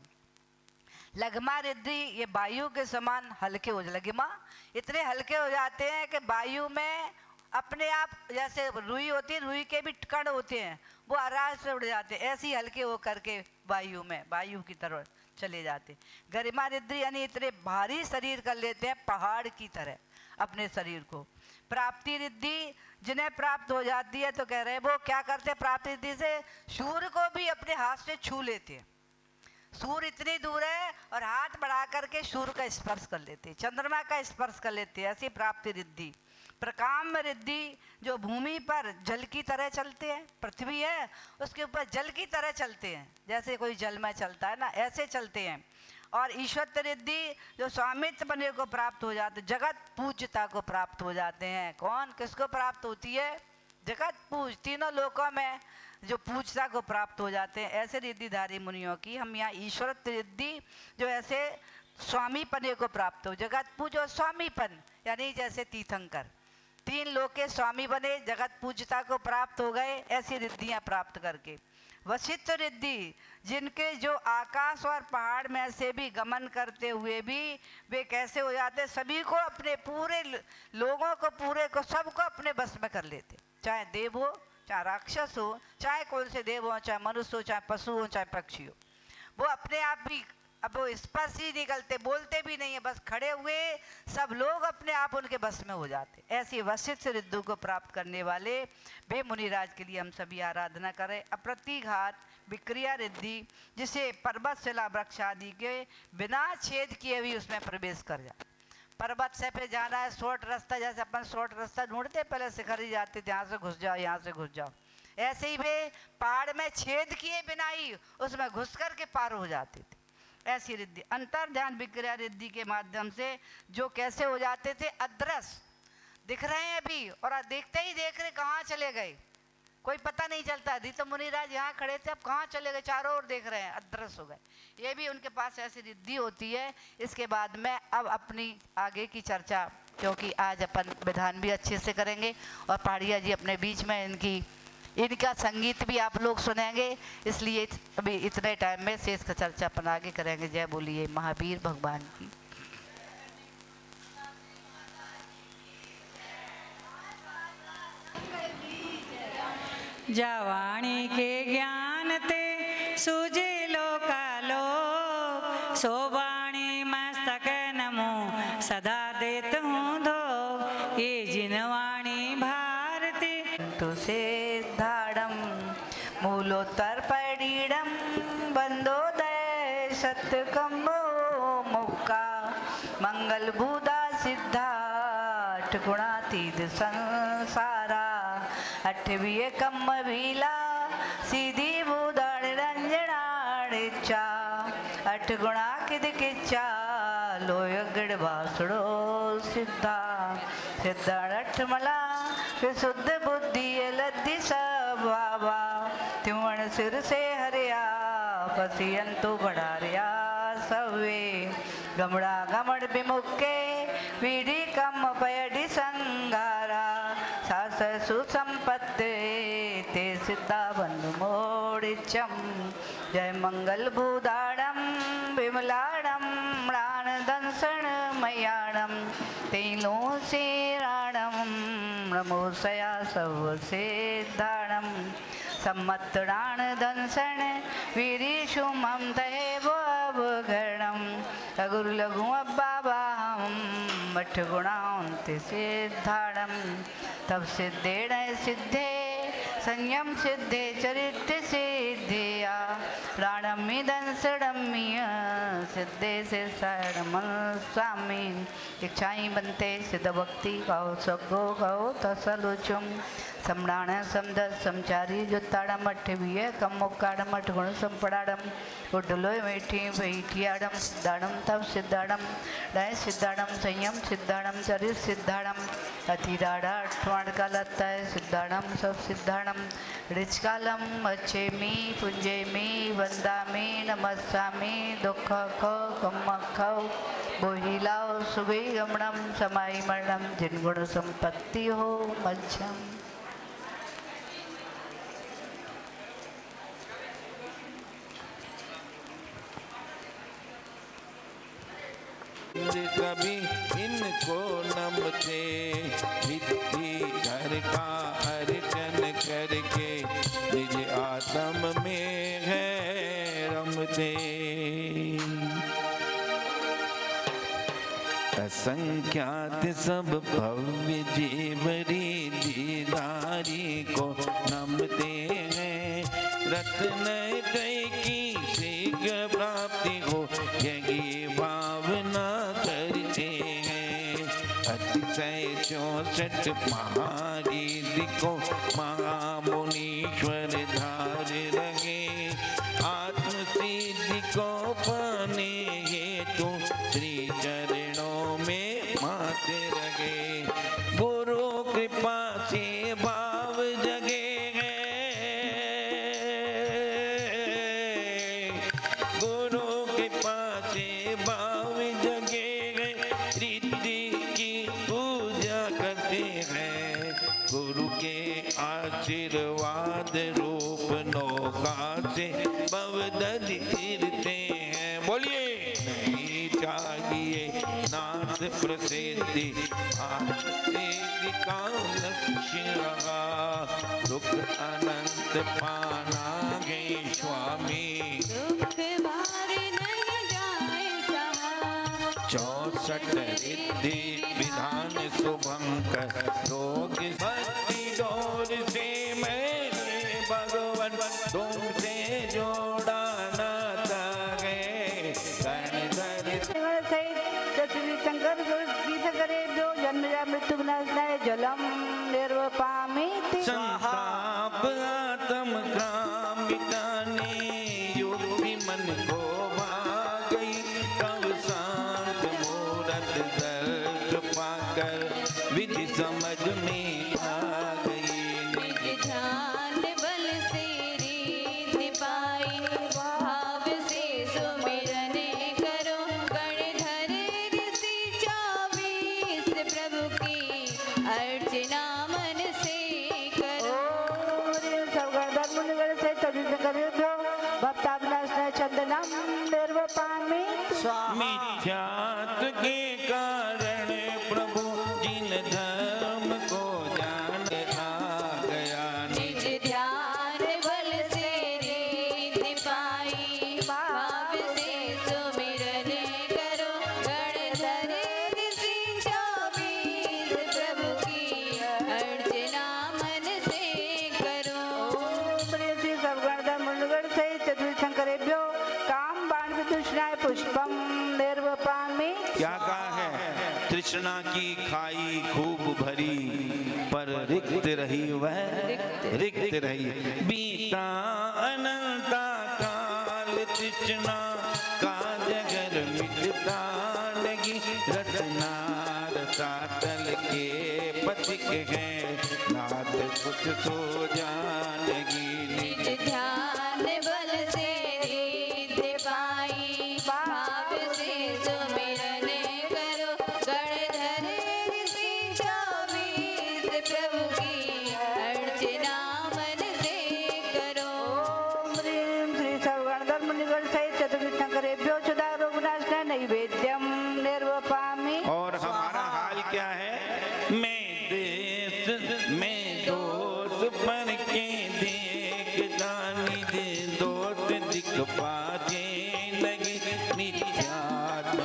लघमा रिद्धि ये वायु के समान हल्के हो जाते, लघमा इतने हल्के हो जाते हैं कि वायु में अपने आप, जैसे रुई होती है, रुई के भी कण होते हैं, वो आराम से उड़ जाते हैं, ऐसे ही हल्के हो करके वायु में, वायु की तरह चले जाते। गरिमा रिद्धि यानी इतने भारी शरीर कर लेते हैं पहाड़ की तरह अपने शरीर को। प्राप्ति रिद्धि जिन्हें प्राप्त हो जाती है तो कह रहे हैं वो क्या करते हैं प्राप्ति रिद्धि से, सूर्य को भी अपने हाथ से छू लेते हैं। सूर्य इतनी दूर है और हाथ बढ़ा करके सूर्य का स्पर्श कर लेते हैं, चंद्रमा का स्पर्श कर लेते हैं, ऐसी प्राप्ति रिद्धि। प्रकाम रिद्धि जो भूमि पर जल की तरह चलते हैं, पृथ्वी है उसके ऊपर जल की तरह चलते हैं, जैसे कोई जल में चलता है ना, ऐसे चलते हैं। और ईश्वर रिद्धि जो स्वामित्व बने को प्राप्त हो जाते, जगत पूज्यता को प्राप्त हो जाते हैं। कौन किसको प्राप्त होती है? जगत पूज, तीनों लोकों में जो पूजता को प्राप्त हो जाते हैं, ऐसे रिद्धिधारी मुनियों की हम यहाँ ईश्वर रिद्धि जो ऐसे स्वामी पने को प्राप्त हो, जगत पूज और स्वामीपन यानी जैसे तीर्थंकर तीन लोग के स्वामी बने, जगत पूजता को प्राप्त हो गए ऐसी रिद्धियां प्राप्त करके। वशिष्ठ रिद्धि जिनके जो आकाश और पहाड़ में से भी गमन करते हुए भी वे कैसे हो जाते, सभी को अपने पूरे लोगों को पूरे को सबको अपने बस में कर लेते, चाहे देव हो चाहे राक्षस हो, चाहे कौन से देव हो, चाहे मनुष्य हो, चाहे पशु हो, चाहे पक्षी हो, वो अपने आप भी अब वो स्पर्श ही निकलते, बोलते भी नहीं है, बस खड़े हुए सब लोग अपने आप उनके बस में हो जाते। ऐसी वशिष्ठ रिद्धि को प्राप्त करने वाले वे मुनिराज के लिए हम सभी आराधना करें। अप्रतिघात विक्रिया रिद्धि जिसे पर्वत शिला वृक्ष आदि के बिना छेद किए भी उसमें प्रवेश कर जाए। पर्वत से पे जाना है शॉर्ट रास्ता, जैसे अपन शॉर्ट रास्ता ढूंढते पहले शिखर ही जाते थे, यहाँ से घुस जाओ यहाँ से घुस जाओ, ऐसे ही वे पहाड़ में छेद किए बिना ही उसमें घुस कर के पार हो जाते थे। ऐसी रिद्धि अंतर ध्यान विक्रिया रिद्धि के माध्यम से जो कैसे हो जाते थे, अदृश्य दिख रहे हैं अभी और देखते ही देख रहे कहाँ चले गए, कोई पता नहीं चलता। अभी तो मुनिराज यहाँ खड़े थे, अब कहाँ चले गए, चारों ओर देख रहे हैं, अदृश्य हो गए। ये भी उनके पास ऐसी रिद्धि होती है। इसके बाद में अब अपनी आगे की चर्चा, क्योंकि आज अपन विधान भी अच्छे से करेंगे और पहाड़िया जी अपने बीच में इनका संगीत भी आप लोग सुनेंगे, इसलिए अभी इतने टाइम में शेष का चर्चा अपन आगे करेंगे। जय बोलिए महावीर भगवान की। जवाणी के ज्ञान ते सूझे लोकालो, सोवाणी मस्तक नमो सदा देत हूँ धो, ये जिनवाणी भारती तुसे धाड़म मूलोत्तर पडीडम बंदोदय सत्यकम्बो मुक्का मंगल बुधा सिद्धाठ गुणातीत संसारा अठवीय कम्म भीला सीधी बुधाड़ रंजनाड़िचा अठ गुणा किद किच्चा लोय गड़ बासड़ो सिद्धा सिद्धाठ मला विशुद्ध बुद्धि लद्धि सबाबा त्युण सिर से हरिया पसियंतु बढ़ारिया सवे गमड़ा गमड़ विमुखे पीढ़ी कम पयडी संगारा सास सुसंपत्ति ते सिद्धा बंधु मोड़िचम जय मंगल भूदाड़म विमलाड़म प्राण दंसण मयाणम तेलो से राणम नमो सया सब सिद्धाणम सम्मतराण दंसण वीरीशु मम तहेव अवघरणम अगुरु लघु अब्बाबाहम मठ गुणांति सिद्धाणम तब सिद्धेण सिद्धे संयम सिद्धे चरित्र सिद्धिया प्राणमी दंसड़मीय सिद्धे से शरणम स्वामी इच्छाई बनते सिद्ध भक्ति कहो सगो कहो तसलुचुम सम्राण समद समचारी जुत्ताड़म अठवीय कम मुक्काड़म अठ गुण संपड़ाड़म उडलो बैठी बैठियाड़म सिद्धाड़म तब सिद्धाड़म डय सिद्धाड़म संयम सिद्धाड़म चरित सिद्धाड़म अतिदाड़ा अठवाण का लत्ता है सिद्धाड़म सब सिद्धाड़म ऋचकालम अच्छे मी पुंजे मी वंदा मी नमस्सामी दुख खो कम खो बोहिलाओ सुबह गमणम समाई मरणम जिन गुण संपत्ति हो मध्यम। कभी इनको नमते, रिद्धि घर का अर्चन करके निज आत्म में है रमते। असंख्यात सब भव्य जीवरी दीदारी को नमते हैं, रत्न कई की शीघ्र प्राप्ति हो यही भावना करते हैं। अतिशय 64 महारिद्धि को महामुनीश्वर धार रहे, आत्मसिद्धि को पाने हेतु श्री चरणों में माते रहे। गुरु कृपा से भाव जगे हैं, गुरु कृपा से भाव जगे हैं, रिद्धि की पूजा करते हैं। गुरु के आशीर्वाद रूप नौका से भवदधि तीरते हैं। बोलिए नहीं चाहिए नाथ प्रसिद्धि, आत्मसिद्धि का लक्ष्य रहा, दुख अनंत पाना गे स्वामी, दुख भार नहीं जाए सहा। 64 रिद्धि विधान शुभंकर, रोग भक्ति डोर से मैंने भगवन तुमसे जोड़ा नाता है। शंकर करे जो जन्म जा मृत्यु विनाशाय जलम निर्वपामिति। संताप आत्म का मिटाने योगी मन को भाग गई, कब शांत मूरत दर्श पाकर विधि समझ में आ गई। निज ध्यान बल से रीति पाई, भाव से सुमिरन करो, गणधर ऋषि 24 प्रभु की अर्चना मन से करो। चंदनम निर्वपामि। मिथ्यात्व के कारण प्रभु जिन धर्म को जान आ गया, निज ध्यान बल से रीति पाई, भाव से सुमिरन करो, गणधर ऋषि 24 प्रभु की अर्चना मन से करो। श्री सर्वगणधर मुनिगण सहित चतुर्शंकरेभ्यो काम बाण वितुष्णाय पुष्पम निर्वपामि। क्या कहा है? तृष्णा की खाई खूब भरी, पर रिक्त रही वह रिक्त रही। बीता अनंता काल तृष्णा का जगर मिटता लगी, रत्ना रसातल के पथिक हैं, नाथ कुछ सो जानगी। निज ध्यान बल से रीति पाई, भाव से सुमिरन करो, गणधर ऋषि 24 प्रभु की अर्चना मन से करो। श्री सर्वगणधर मुनिगण सहित चतुर्शंकरेभ्यो सुधा रोग विनाशाय नैवेद्यम निर्वपामि। और हमारा हाल क्या है? मैं देश में दोष पर के देखता निज दोष दिखपाते लगी, नित्यात्म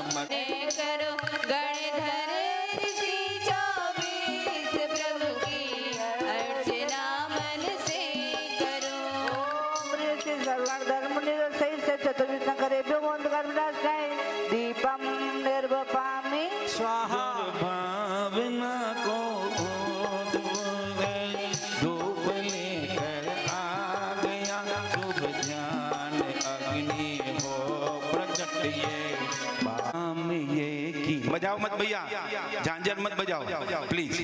करो, गणधर ऋषि 24 प्रभु की अर्चना मन से करो। श्री सर्वगणधर मुनिगण सहित चतुर्शंकरेभ्यो मोदकर विनाशाय दीपम निर्वपामि। भावना को बोध गए, धूप लेकर आ गया, शुभ ध्यान अग्नि हो प्रकट ये बाम ये की। बजाओ मत भैया, झांझर मत बजाओ प्लीज।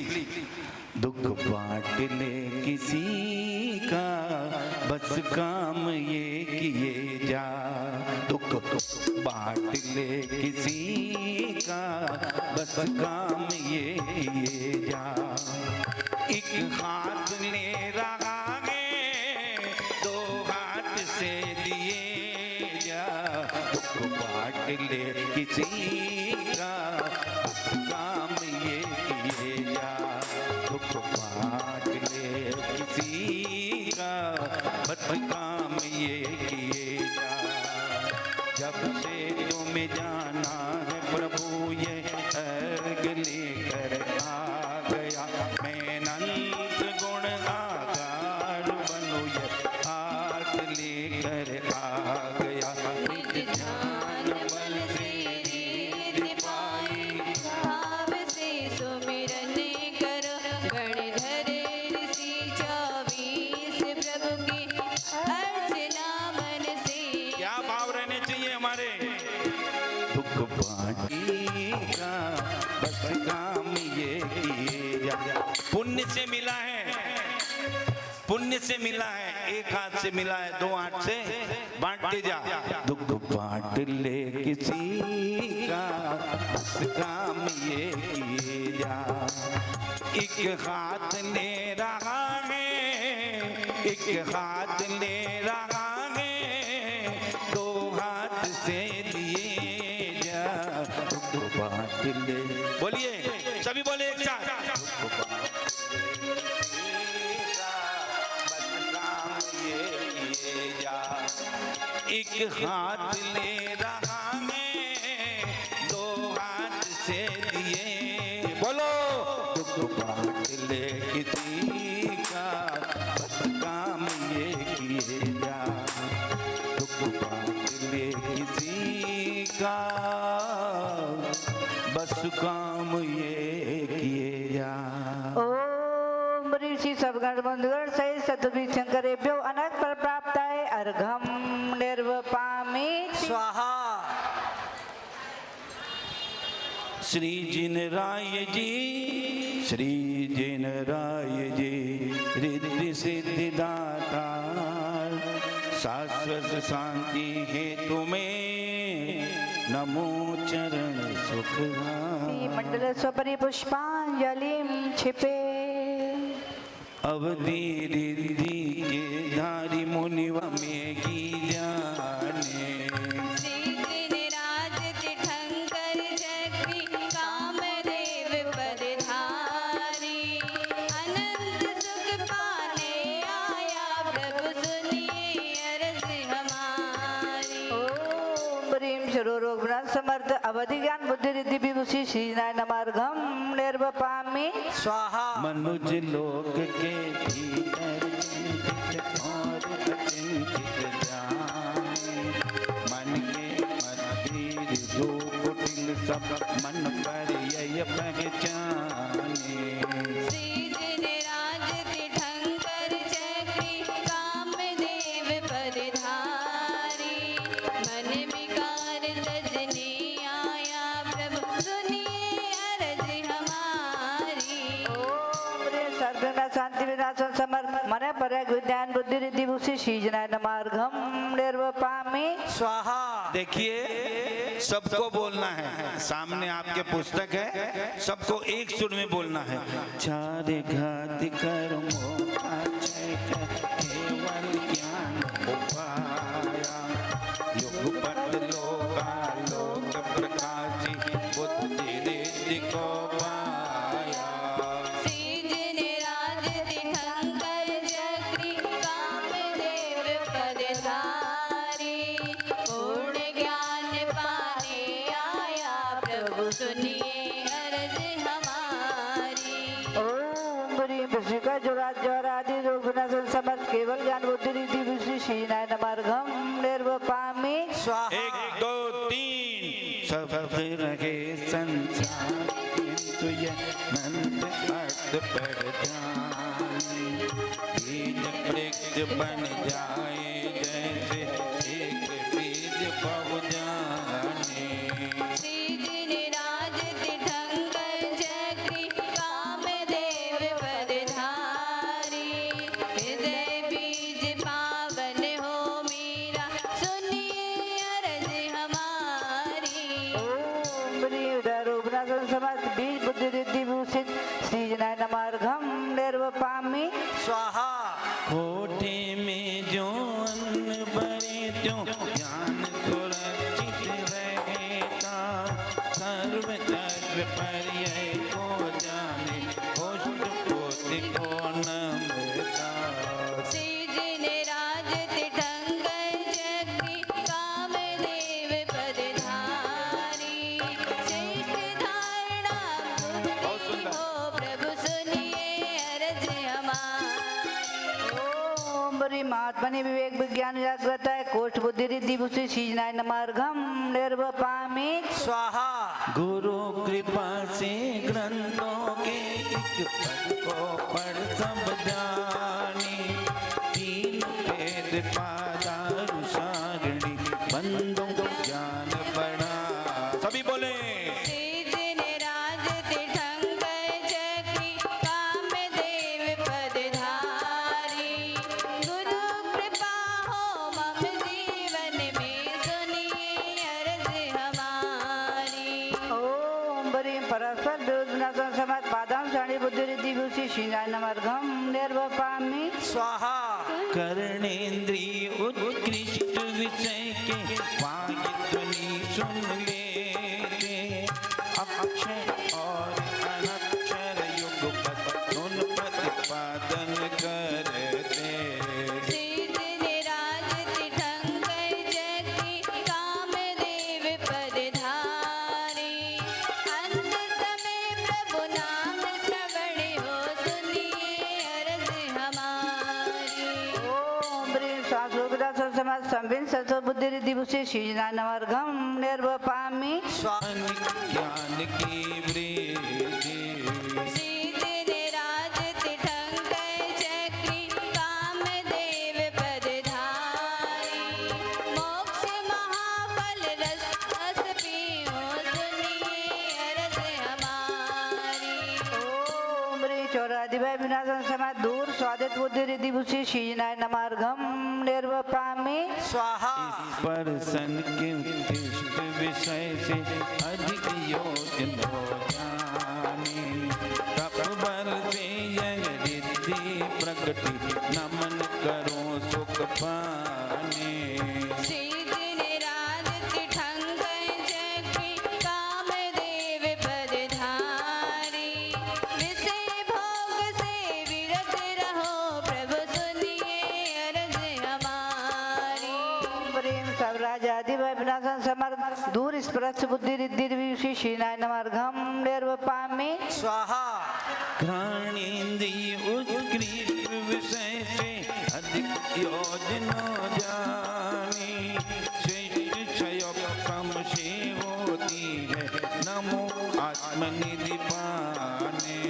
दुख बांट ले किसी का, बस काम ये किए जा। दुख बांट ले किसी का, बस काम ये किए जा। एक हाथ ले रहा है, 2 हाथ से दिए जा। दुख बांट ले किसी का, सब काम ये किए जा। जब से तुम जाना है प्रभु ये अर्घ लेकर आ गया, मैं अनंत गुण आकार बनूं ये आरत लेकर आ गया। निज ध्यान बल से रीति पाई, भाव से सुमिरन करो गणधर ऋषि 24 प्रभु की अर्चना मन से। क्या भाव रहने चाहिए हमारे? दुख बांटेगा बस काम ये किए जा। पुण्य से मिला है, पुण्य से मिला है, एक हाथ से मिला है, दो हाथ से बांटते जा। दुख बांट ले किसी का बस काम ये किए जा। एक हाथ ले रहा है, एक हाथ ले रहा है, दो हाथ से लिए जा। दुख बांट ले, बोलिए सभी बोले एक साथ। एक हाथ ले रहा है, दो हाथ से दिए, बोलो दुख बांट ले किसी का बस काम ये किए जा। दुख बांट ले किसी का बस काम ये किए जा। ओम ऋषि सबगण बंधुगण सहित सतुभी शंकरेभ्यो अनंत फल प्राप्ताय अर्घम निर्वपामि स्वाहा। श्री जिनराय जी, श्री जिनराय जी रिद्धि सिद्धि दाता, शाश्वत शांति हेतु में नमो चरण सुख। मंडल स्वपरि पुष्पांजलिम छिपे। अवधि रिद्धि के धारी मुनिव में की जाने, राज तीर्थंकर चक्री कामदेव पदधारी, अनंत सुख पाने आया प्रभु सुनिए अर्ज हमारी। ओम ह्रीं शरोरोग समर्थ अवधि ज्ञान बुद्धि रिद्धि विभूषि श्रीनारायण नमार्घम निर्वपामि स्वाहा। मनुज लोक के भीतर चिंतित और अचिंतित जाने, मन के मंदिर जो कुटिल सब मन पर यह पहचाने। राज तीर्थंकर चक्री कामदेव पदधारी, मन विकार तजने आया प्रभु सुनिए अर्ज हमारी। ओम ह्रीं सर्वना शांति विनाशन समर्थ मन पर विज्ञान बुद्धि रिद्धि विभूषि श्रीनारायण नमार्घम निर्वपामि स्वाहा। देखिए सबको बोलना है, सामने आपके पुस्तक है, सबको एक सुर में बोलना है। चार घात कर्मों का क्षय केवल ज्ञान उपाया, युगपत लोकालोक प्रकाशी बुद्धि रिद्धि को पाया। राज तीर्थंकर चक्री कामदेव पदधारी, पूर्ण ज्ञान पाने आया प्रभु सुनिए अर्ज हमारी। ओम ह्रीं विष्णुका जोरादि रोग विनाशन समर्थ केवल ज्ञान बुद्धि रिद्धि विभूषि श्रीनारायण नमार्घम निर्वपामि स्वाहा। 1 2 3 सब रहे संसार किंतु ये नंद अर्थ पर जाने, बीज वृक्ष बन जाए जैसे एक बीज बहु जाने। राज तीर्थंकर चक्री कामदेव पदधारी, हृदय बीज पावन हो मेरा सुनिए अर्ज हमारी। ओम ह्रीं रोग विनाशन समर्थ बीज बुद्धि रिद्धि विभूषित श्रीनारायण नमार्घम निर्वपामि स्वाहा। कोठे में जो अन्न बने त्यों ज्ञान सुरक्षित रहेगा, सर्व सर्व पर्याय को जाने होश पोत को नम्रता। राज ब्री महात्मनि विवेक विज्ञान जागृत है कोष्ठ बुद्धि रिद्धि बुद्धि सीजनाय नमर्घम निर्वपामि स्वाहा। गुरु कृपा से ग्रंथों के एक पद को पढ़ सब जानी, तीन वेद पादारु सारणी बंदों को ज्ञान बढ़ा। सभी बोले नमर्घम निर्वपामि स्वाहा। कर्णेंद्रिय उत्कृष्ट विषय के वाक्य ध्वनि सुन लेते, अक्षर और अनक्षर युगपत् उन प्रतिपादन करते। संबिन सत्व बुद्धि रिद्धि बुद्धि सीजना नमर्घम निर्वपामि ज्ञान की वृद्धि विनाशन समाज दूर स्वादित बुद्धि रिद्धि बुद्धि सीजनाय नमर्घम निर्वपामि स्वाहा। स्पर्शन के उत्कृष्ट विषय से अधिक योजन हो जाने, तप बल से यह रिद्धि प्रगति नमन करो सुख पाने। दूर स्पर्श बुद्धि रिद्धि विषि शीनाय नमर्घम निर्वपामि स्वाहा। घ्राणेन्द्रिय उत्कृष्ट विषय से अधिक योजन जाने, श्रेष्ठ क्षय से होती है नमो आत्मनिधि पाने।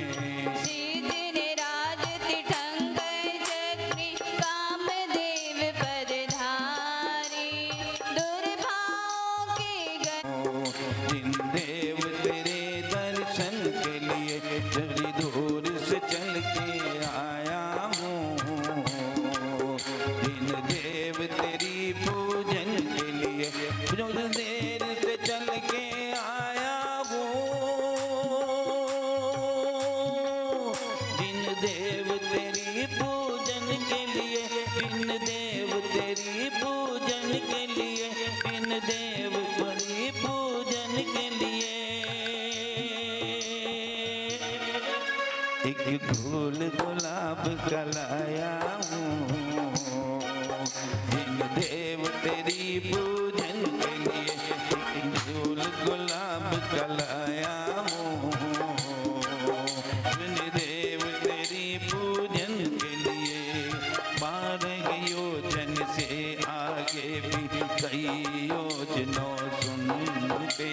एक फूल गुलाब कलाया हूँ, जिन देव तेरी पूजन के लिए। एक फूल गुलाब कलाया हूँ, जिन देव तेरी पूजन के लिए। 12 योजन से आगे भी कई योजनों सुनते,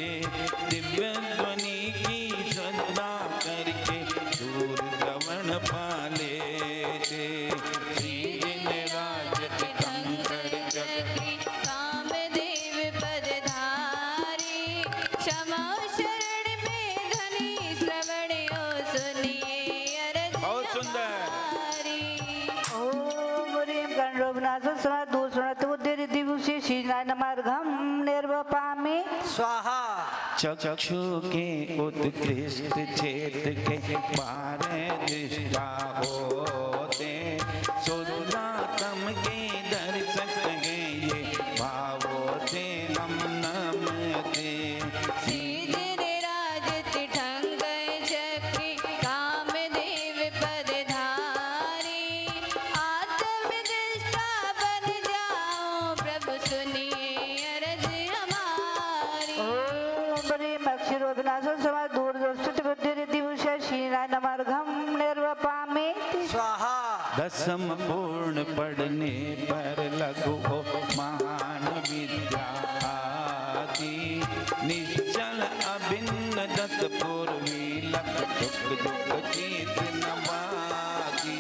दिव्य ध्वनि की श्रद्धा करके दूर श्रवण पाले थे। कामदेव पदधारी क्षमा शरण में धनी श्रवण सुनिए अरज बहुत सुंदर। ओम ह्रीं गणरोगनाथ समाज दूर सुनत बुद्धि रिद्धि बुद्धि सीजनाय नमर्घम निर्वपामि स्वाहा। चक्षु के उत्कृष्ट क्षेत्र के 12 दृष्टा होते, शुद्धात्म के दर्शक हैं ये भावों से हम नमते। कामदेव पदधारी आत्मदृष्टा बन जाओ प्रभु सुनिए अरज हमारी। समाज दूर बुद्धि रिद्धि भूषण श्रीनाय नमर्घम निर्वपामि स्वाहा। दसम पूर्ण पढ़ने पर लघु महान विद्या आदि निश्चल अभिन्न दत्त पूर्वी लख दुख दुख चीत नवादी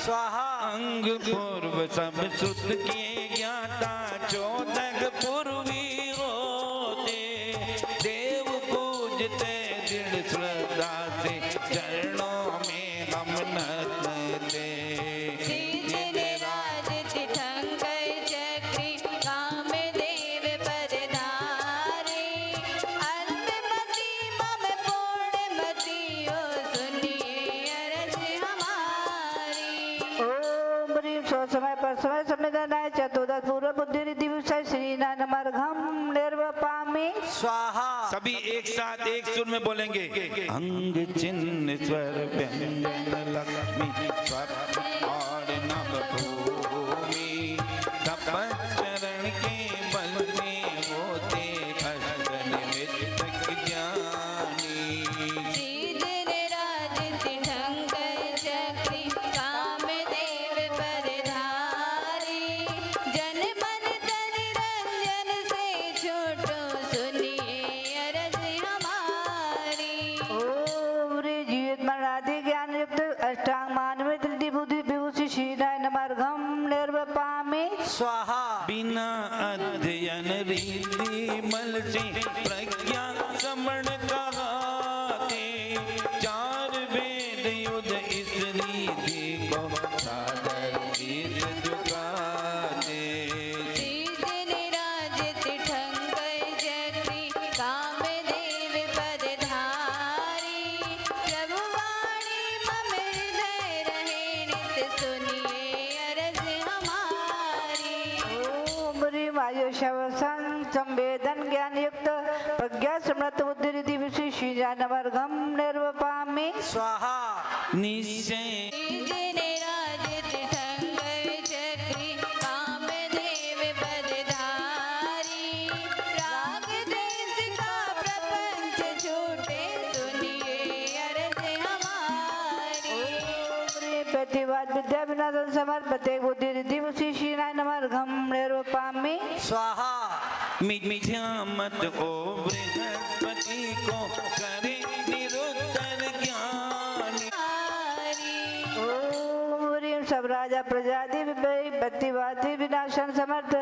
स्वाहा अंग पूर्व सब सुत के ज्ञाता चौदह पूर्वी होते देव पूजते दृढ़ श्रद्धा से चरणों में हम नतते समय पर समय संवेदनाएं चतुर्दश पूर्व बुद्धि रिद्धि विषय श्री नानमर्घम निर्वपामि स्वाहा सभी एक साथ एक सुर में बोलेंगे अंग चिन्ह स्वर व्यंजन लक्ष्मी स्वप्न और नव भूमि तपस्चरण के बल में होते अष्ट निमित्त ज्ञानी स्वाहा बिना अध्ययन रीति मल से प्रज्ञा समण कहाते चार वेद युद्ध इस रीति को सादर गीत झुकाते संवेदन ज्ञान युक्त प्रज्ञा समृत बुद्धि रिद्धि विशेष नवर्गम निर्वपामि स्वाहा निश्चय विद्या विनाशन समर्थ प्रत्येक बुद्धि रिद्धि विशेष नवर्गम निर्वपामि स्वाहा मिथ्या मत ओ बृहस्पति को करे निरुत्तर ज्ञानी ओम सब राजा प्रजाति बत्तीवादी विनाशन समर्थ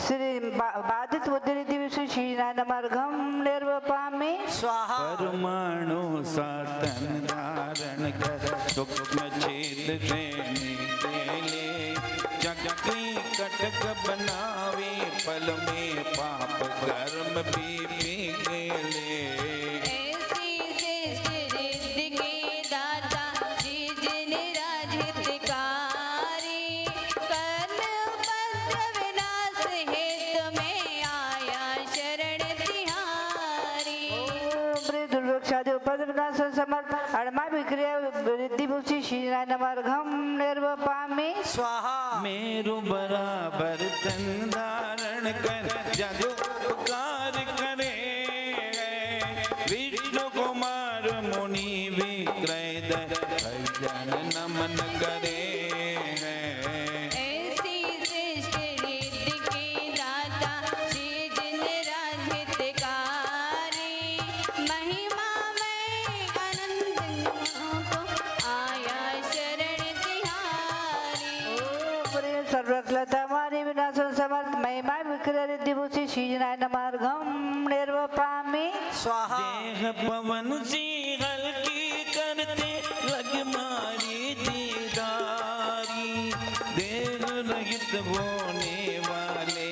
श्री बाधित बुद्धि रिद्धि विशेष नवर्गम निर्वपामि स्वाहा परमाणु सातन धारण कर सूक्ष्म छेद से निकले चक्री कटक बनावे पल में पाप कर्म भी पिघले समर्थ अड़मा विक्रिया रिद्धि भूषि श्री नवर्गम निर्वपामि स्वाहा मेरु बराबर तन धारण कर जदु उपकार करे विष्णु कुमार मुनि विक्रय जन नमन करे समर्थ महिमा विक्रय रिद्धि भूषि श्री नवर्गम निर्वपामि स्वाहा देह पवन शीतल की करते लग मारी दीदारी देह रहित होने वाले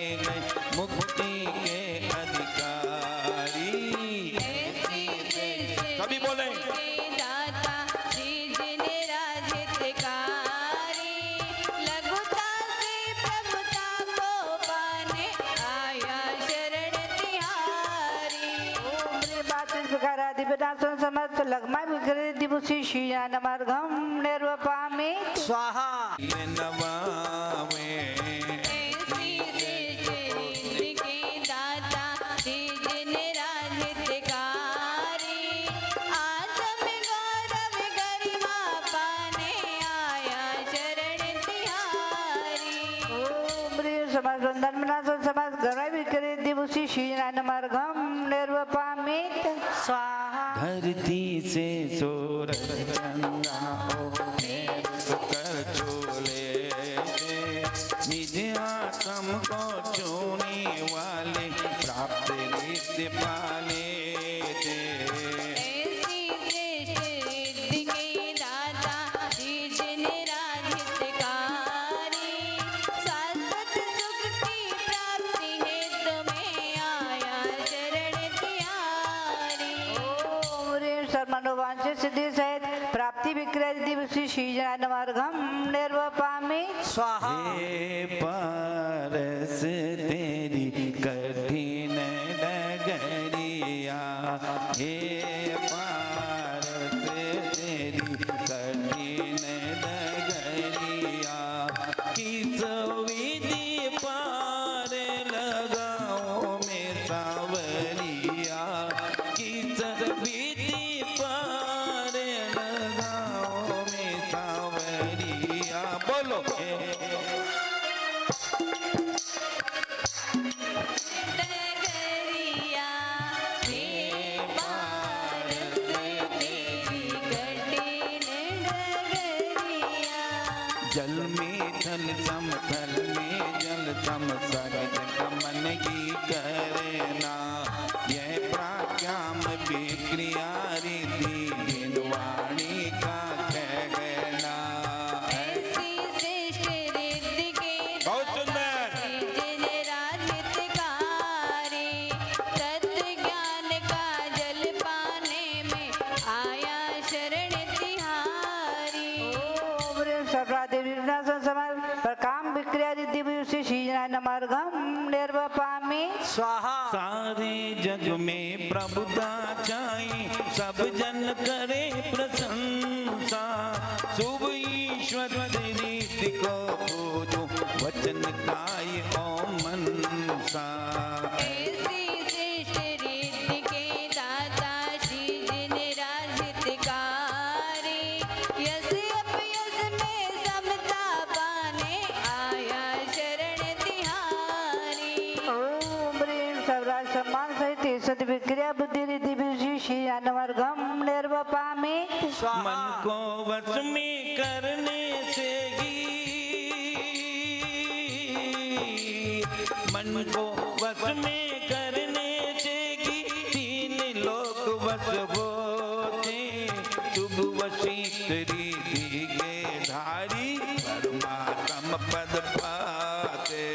मुक्ति के अधिकारी कभी बोले आदि विनाशन समर्थ लगमा विग्रह दिवसी शीयानमार्गम निर्वपामि स्वाहा नवावे ऐसी सृष्टि के दाता सृजन राजहितकारी आत्म गौरव गरिमा पाने आया शरण तिहारी। ओम ह्रीं समाज वंदन विनाशन समाज गणा विग्रह दिवसी शीयानमार्गम निर्वपामि स्वाहा धरती से सूरज चंदा कर चोले निज आत्म को चुने वाले प्राप्त नित्य पाले थे। ऐसी सृष्टि के दाता सृजन राजहितकारी शाश्वत सुख की प्राप्ति हेतु में आया शरण तिहारी। ओम ह्रीं सर्वमनोवांछित सिद्धि सहित प्राप्ति विक्रय दिवसी शीयानमार्गम निर्वपामि स्वाहा हे पारस तेरी कठिन डगरिया हे पारस तेरी कठिन डगरिया किस विधि पार लगाओ में सावरिया किस विधि पार लगाओ में सावरिया बोलो डगरिया हे पारस तेरी कठिन डगरिया। जल में थल समथल में जल सम सरज कमन की करना यह प्राक्याम विक्रिया रिधि वाणी का कहना। ऐसी श्रेष्ठ रिद्धि के बहुत सुंदर सृजन राजहितकारी तत्व ज्ञान का जल पाने में आया शरण तिहारी। ओम ह्रीं सर्वादेवी विनाशन समाज प्रकाम विक्रय दिवसी शीयानमार्गम निर्वपामि स्वाहा सारे जग में प्रभुता चाहे सब जन करे प्रशंसा शुभ ईश्वर रीति को पूजो वचन काय ओम मनसा। ऐसी श्रेष्ठ रिद्धि के दाता सृजन राजहितकारी यश अपयश में समता पाने आया शरण तिहारी। ओम ह्रीं सर्वराज सम्मान सहित सद विक्रिया बुद्धि रिद्धि विषि शीयानमार्गम निर्वपामि मन को वश में करने से ही मन को वश में करने से ही तीन लोग वश होते शुभ वशिष्ठ रिधि के धारी परमात्म पद पाते।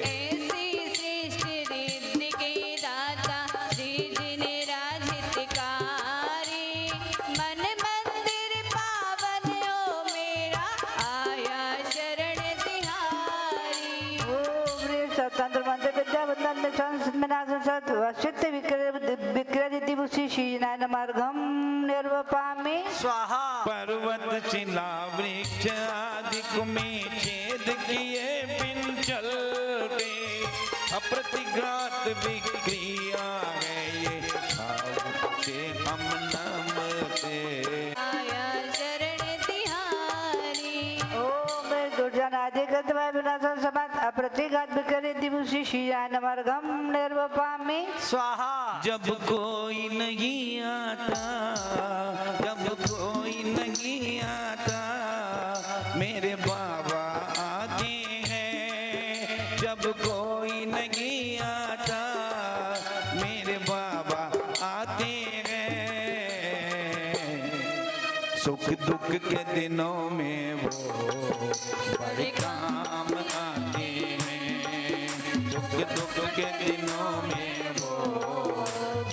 ऐसी श्रेष्ठ रिद्धि के दाता सृजन राजहितकारी मन मंदिर पावन ओ मेरा आया शरण तिहारी। ओम ह्रीं स्वतंत्र मंत्र विद्या वंदन विनाशन सत वशिष्ठ विक्रय दिवसी शीयानमार्गम निर्वपामि स्वाहा पर्वत शिला वृक्ष आदि में छेद किए बिन चलते अप्रतिघात विक्रिया है ये भाव से हम नमते। आया शरण तिहारी। ओम ह्रीं दुर्जन आदि गंधर्व विनाशन समाज अप्रतिघात विक्रय दिवसी शीयानमार्गम निर्वपामि स्वाहा जब कोई नहीं आता जब कोई नहीं आता मेरे बाबा आते हैं जब कोई नहीं आता मेरे बाबा आते हैं सुख दुख के दिनों में वो बड़े काम आते हैं सुख दुख के दिनों में वो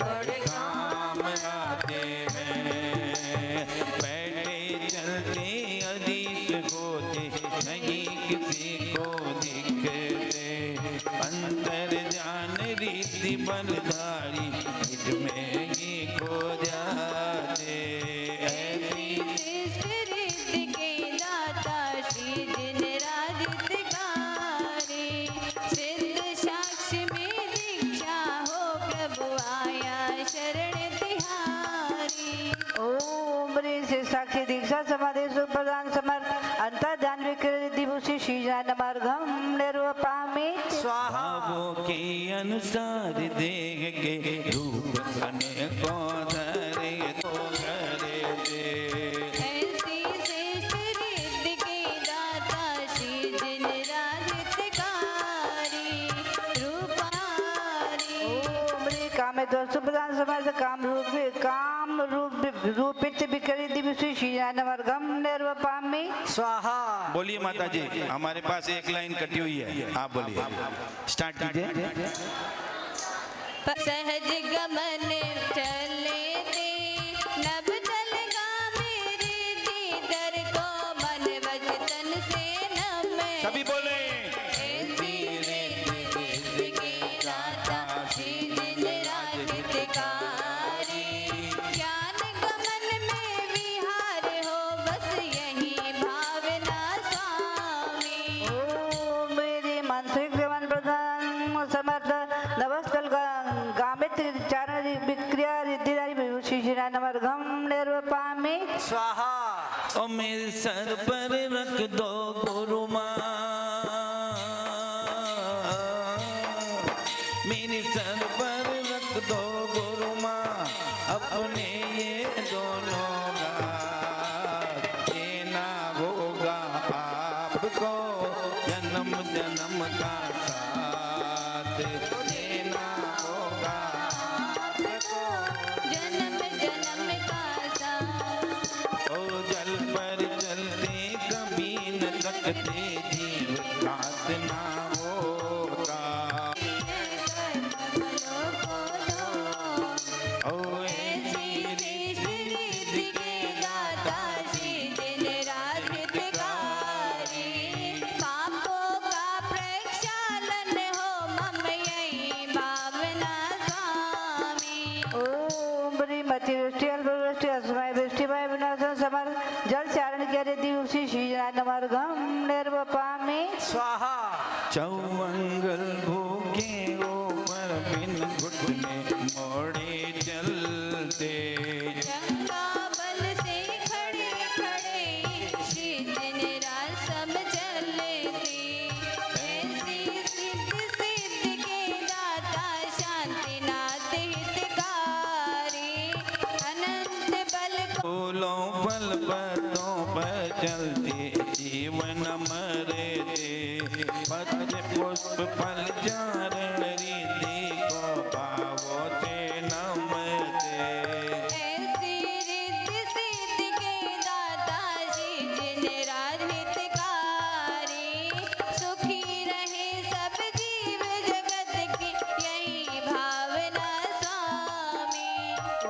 बड़े काम आते हैं बैठे चलते अधीश होते नहीं किसी को दिखते अंतर जान रीति बलधारी इसमें ही से साक्षी दीक्षा समाधि सुख प्रदान समर्थ अंतर ध्यान विक्रिय दिवसी श्रीजानमार्गम निर्वपामि स्वाहा भावों के अनुसार देह के रूप बने को धरे तो करे दे ऐसी श्रेष्ठ रिद्धि के दाता श्री जिन राजहितकारी रूपारी। ओम ह्रीं कामे दोष प्रदान समर्थ काम रूपित विक्रिय दिवसी श्रीजानमार्गम निर्वपामि स्वाहा बोलिए माता जी, हमारे पास एक लाइन कटी हुई है, आप बोलिए, स्टार्ट कीजिए। सहज गमन चले दे नभ तलगा मेरे दीदर को मन वचन से नमे। सभी बोले ऐसी रिद्धि के दाता श्री जिन राजहितकारी ज्ञान गमन में विहार हो बस यही भावना स्वामी। ओम मेरी मानसिक गमन प्रदान समर्थ नवस्थल गामित चारण विक्रिया रिद्धिदारी विभूषि श्रीजानमार्गम निर्वपामि स्वाहा ओ मेरे सर पर रख दो गुरु माँ, मेरे सर पर रख दो गुरु माँ अपने ये दोनों हाथ, देना होगा आपको जन्म जन्म का साथ, देना होगा आपको जन्म जन्म का साथ। ओ जल पर चलते कभी न सकते जीव घात ना होगा। ओ ऐसी रिद्धि के दाता श्री जिन राजहितकारी पापों का प्रक्षालन हो मम यही भावना स्वामी। ओम ह्रीं मति वृष्टि अल्पवृष्टि असमय वृष्टि भय विनाशन समर्थ जल चारण के दिवसी श्रीजानमार्गम निर्वपामि स्वाहा चौअंगल भूखे ऊपर बिन घुटने मोड़े चलते, गंगा बल से खड़े खड़े श्री जिन रासम चलते। ऐसी सिद्ध सिद्ध के दाता शांतिनाथ हितकारी अनंत बल को फूलों फल पत्तों पर चलते जीवन मरे दे, पत्र पुष्प फल चारण रिद्धि को भावों से नमते। ऐसी रिद्धि सिद्ध के दाता श्री जिन राजहितकारी सुखी रहे सब जीव जगत की यही भावना स्वामी।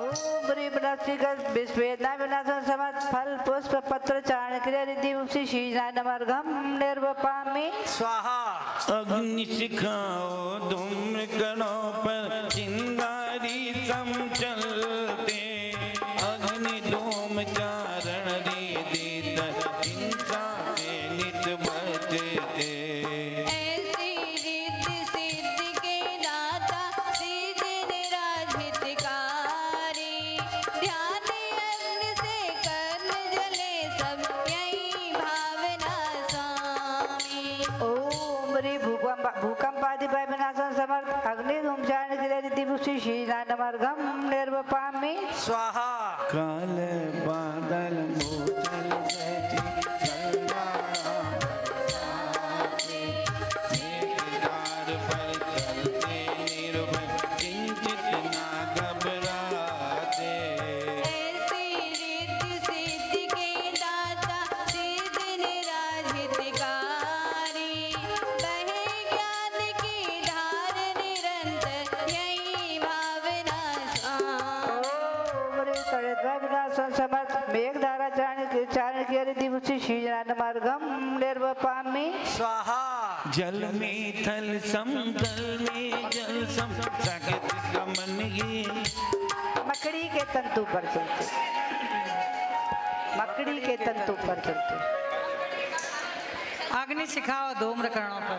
ओम ह्रीं वृष्टिगत विश्वेदना विनाशन समर्थ फल पुष्प पत्र चारण क्रिया रिद्धि विभूषि श्रीजानमार्गम निर्वपामि स्वाहा अग्नि सिखाओ धूम्र कणों पर चिंगारी सम चलते, अग्नि धूम चारण रिद्धि हिंसा से नित बचते। ऐसी रिद्धि सिद्ध के दाता श्री जिन राजहितकारी ध्यान अग्नि से कर्म जले सब यही भावना स्वामी। ओम ह्रीं भूकंपादि भय विनाशन समर्थ अग्नि धूम चारण क्रिया रिद्धि विभूषि श्रीजानमार्गम निर्वपामि स्वाहा काल बादल मोचल बैठी मेघदार पर चलते निर्भय किंचित ना घबराते। ऐसी रिद्धि सिद्ध के दाता श्री जिन राजहितकारी बहे ज्ञान की धार निरंतर यही भावना स्वामी। ओम ह्रीं तड़ेद्वय विनाशन समर्थ मेघधारा चारण क्रिया रिद्धि विभूषि श्रीजानमार्गम निर्वपामि स्वाहा जल में थल समतल में जल सम सागत गमन ये मकड़ी के तंतु पर चलते मकड़ी के तंतु पर चलते अग्नि सिखाओ धूम्र करणों पर।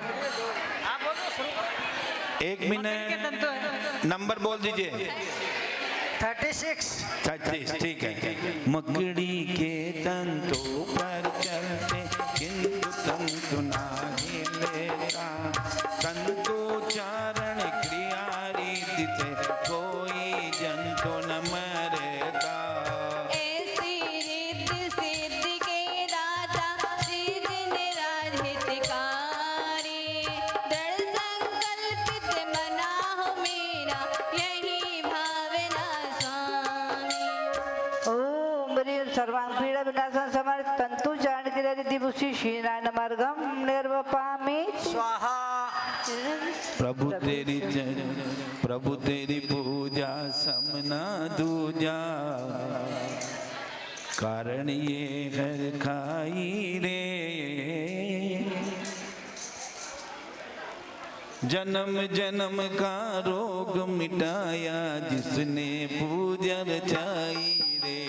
एक के मिनट तंतु है। नंबर बोल दीजिए। 36 36 ठीक है। मकड़ी के तंतु पर चलते किंतु तंतु नाही लेता। तंतु चारण क्रिया रीति से कोई जंतु न मरता। ऐसी रिद्धि सिद्धि के दाता सिद्ध निराज हितकारी। दृढ़ संकल्पित मना हो मेरा यही भावना स्वामी। ओम ह्रीं सर्वांग पीड़ा विनाशन समर्थ तंतु चारण क्रिया रीति भूषि शीनाय मार्गम निर्वपामि स्वाहा प्रभु तेरी पूजा समना दूजा। कारण ये हर खाई रे। जन्म जन्म का रोग मिटाया जिसने पूजा रचाई रे।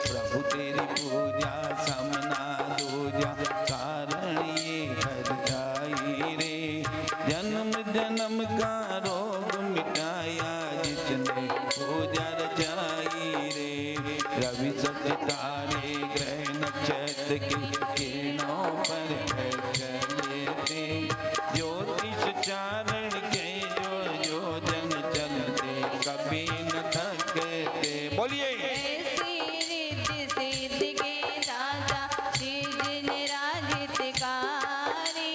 प्रभु तेरी पूजा समना दूजा। कारण ये हर खाई रे। जन्म जन्म का रोग मिटाया जिसने पूजा रचाई रे। रवि सत्य तारे ग्रह नक्षत्र की किरणों पर चले थे। ज्योतिष चारण के जो जन चलते कभी न थकते। बोलिए ऐसी रिद्धि सिद्धि के दाता सिद्ध निराज हितकारी।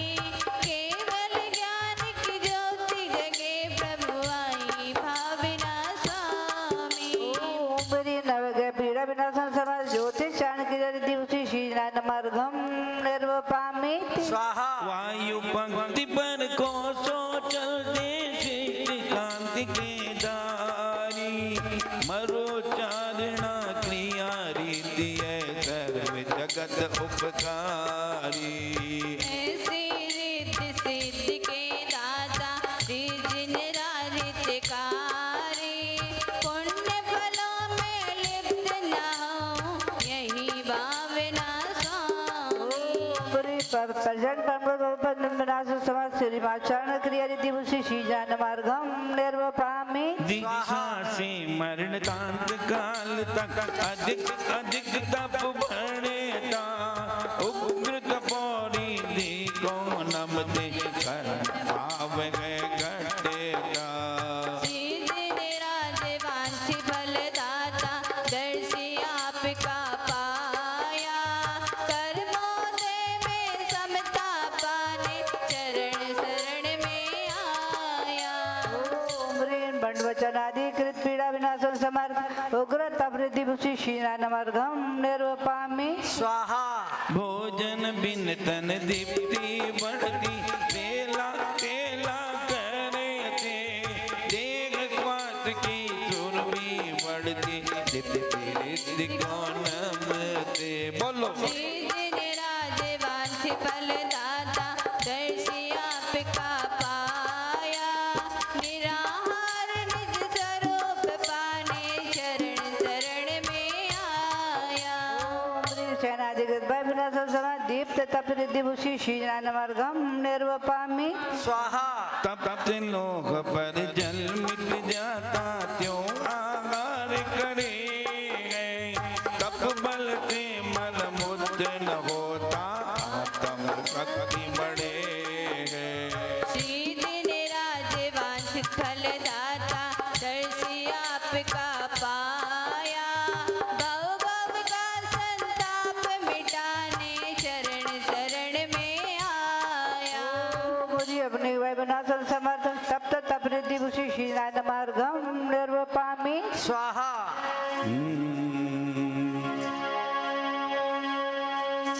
केवल ज्ञान की ज्योति जगे प्रभु आई भावना स्वामी। ओम ह्रीं नवग्रह पीड़ा विनाशन समर्थ ज्योतिष चारण क्रिया रीति भूषि शीनाय मार्गम निर्वपामि स्वाहा वायु पंक्ति पर कोसों चलते सिद्ध कांति के दारी। मरो चारणा क्रिया रीति है सर्व जगत उपकारी। ऐसी रिद्धि सिद्धि के दाता सिद्ध निराज हितकारी। पुण्य फलों में लिप्त न हो यही भावना स्वामी। प्रजन विनाश समर्थ श्रीमाचारण क्रिया रीति भूषि शीनाय मार्गम निर्वपामि दीक्षा से मरण कांत काल तक अधिक अधिक तप बढ़ेता। उग्र तपोरी दी को नमते कर भाव है घटेता। सिद्ध निराज वांछित फल दाता दर्शी आपका पाया। कर्मोदय में समता पाने चरण शरण में आया। ओम ह्रीं बंड वचनादि कृत पीड़ा विनाशन समर्थ उग्र तपरिद्धि भूषि शीनाय मार्गम निर्वपामि स्वाहा भोजन बिन तन दीप्ति बढ़ती। तेला तेला करे थे देख स्वास्थ्य की चुर्बी बढ़ती। तेरे को नमते। बोलो सिद्ध निराज वांछित फल दाता दर्शी आपका पाया। निराहार निज स्वरूप पाने चरण शरण में आया। ओम ह्रीं सेनाधिकृत भय विनाशन समर्थ दीप्त तपरिद्धि भूषि शीनाय मार्गम निर्वपामि स्वाहा तब से लोग पर जल मिट जाता त्यों आहार करे। तप बल से मल मुद्द न होता आत्म शक्ति बढ़े। सिद्ध निराज वांछित फल दाता दर्शी आपका पाया। भव भव का संताप मिटाने चरण शरण में आया। मुझे अपने वै विनाशन समर्थ तप्त तपरिद्धि भूषि शीनाय मार्गम निर्वपामि स्वाहा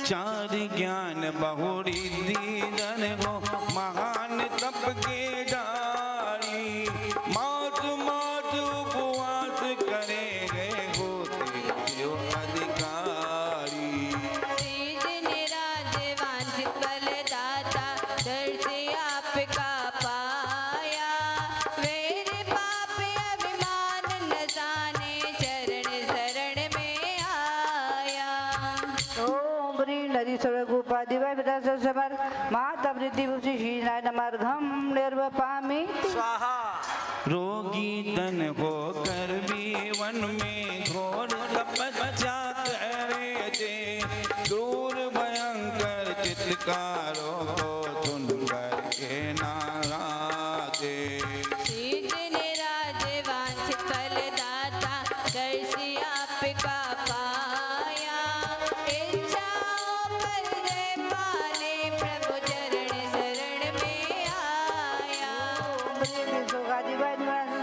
चार ज्ञान बहुरिद्धि जन हो महान तप के डारी। मास मास उपवास करे गए होते जो अधिकारी। सिद्ध निराज वांछित फल दाता दर्शी आपका पाया। वैर पाप अभिमान न जाने चरण शरण में आया। ओम ह्रीं नदी सर्वगोपादि वै विनाशन समर्थ महातपरिद्धि भूषि शीनाय मार्गम निर्वपामि स्वाहा रोगी तन होकर भी वन में घोर तपस्या दर्श आपका पाया, इच्छाओं पर जय पाने प्रभु चरण शरण में आया।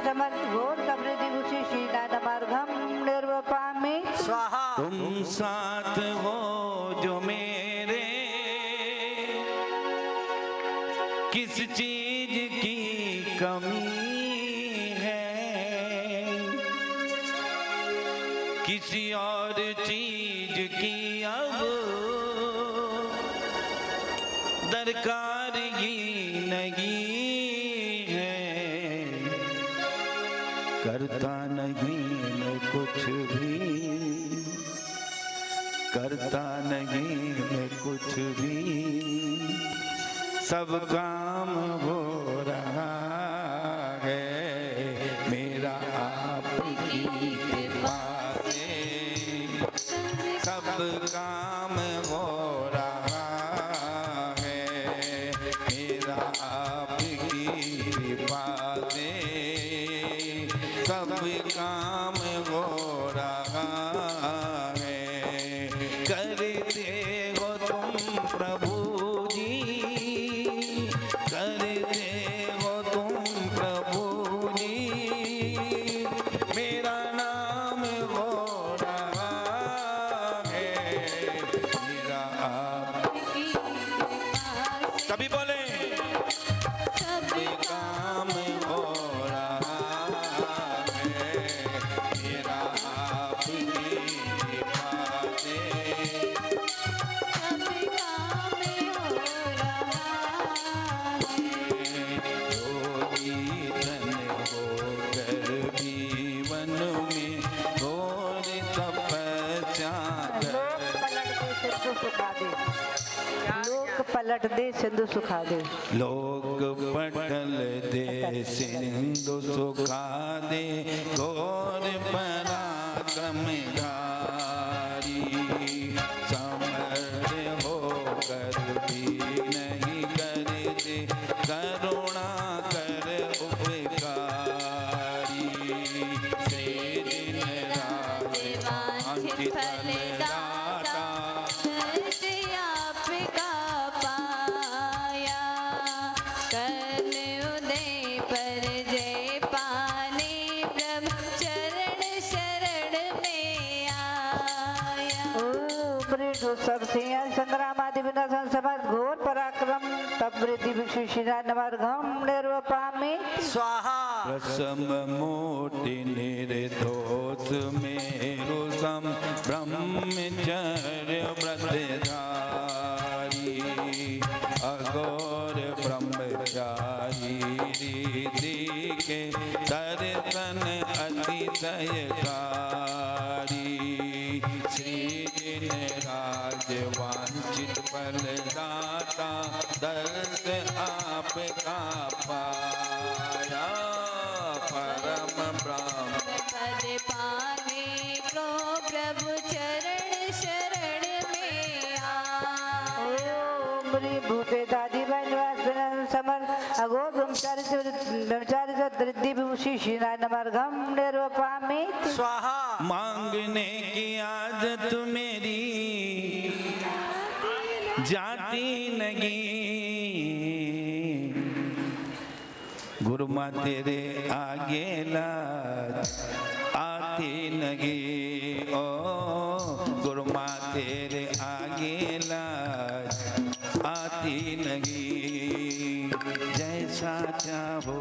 समर्थ घोर समृद्धि भूषि श्रीनाथमार्गम निर्वपामि स्वाहा तुम साथ हो जो मेरे, किस चीज की कमी है, किसी और चीज की अब दरकार ही नहीं है। करता नहीं मैं कुछ भी, करता नहीं मैं कुछ भी, सब काम हो रहा है मेरा आपकी कृपा से, सब काम हो रहा है मेरा आपकी कृपा से, सब काम हो रहा है। करते हो तुम प्रभु जी, करते हो तुम प्रभु जी, मेरा नाम हो रहा है मेरा आपकी सभी बोले सब काम हो रहा है मेरा आपकी कृपा से, सब काम हो रहा है। योगी धन होकर जीवन में घोर तपस्या लोक पलट दे सिंधु सुखा दे, लोक पटल दे सिंधु सुखा दे, घोर पराक्रमधारी, समर्थ होकर भी नहीं करते करुणा कर उपकारी, श्री दिन राज वांछित फलदाता, दर्श आपका पाया, कल उदय पर जय पाने प्रभु चरण शरण में आया। सब सिंह संग्राम आदि विनाशन समर्थ घोर पराक्रम तब वृद्धि भिक्षु श्रीनाथमार्गम निर्वपामि स्वाहा प्रसम मूर्ति निर्दोष मेरु सम ब्रह्मचर्य व्रतधारी, अघोर ब्रह्मचारी रीति के दर्शन अतिशयकारी, श्री दिन राज वांछित फलदाता, दर्श आपका पाया, परम ब्रह्म पद पाने को प्रभु चरण शरण में आया। भूते दादी निवास समर्थ अघोर ब्रह्मचारी वृद्धि विभूषि श्रीनाथमार्गम निर्वपामि स्वाहा मांगने की आदत मेरी जाती नहीं, गुरु माँ तेरे आगे लाज आती नहीं, ओ गुरु माँ तेरे आगे लाज आती नहीं, जैसा चाहो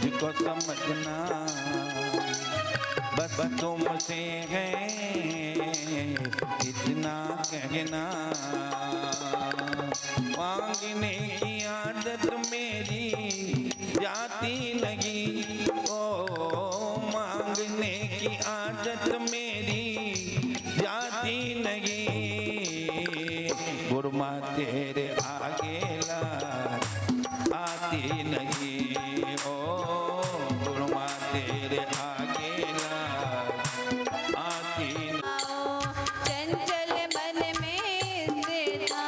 मुझको समझना, बस तुमसे है इतना कहना, मांगने की आदत मेरी जाती लगी, ओ मांगने की आदत मेरी जाती लगी, गुरु माँ तेरे आगे लाज आती नहीं, ओ गुरु माँ तेरे आगे लाज आती नहीं। चंचल मन में देता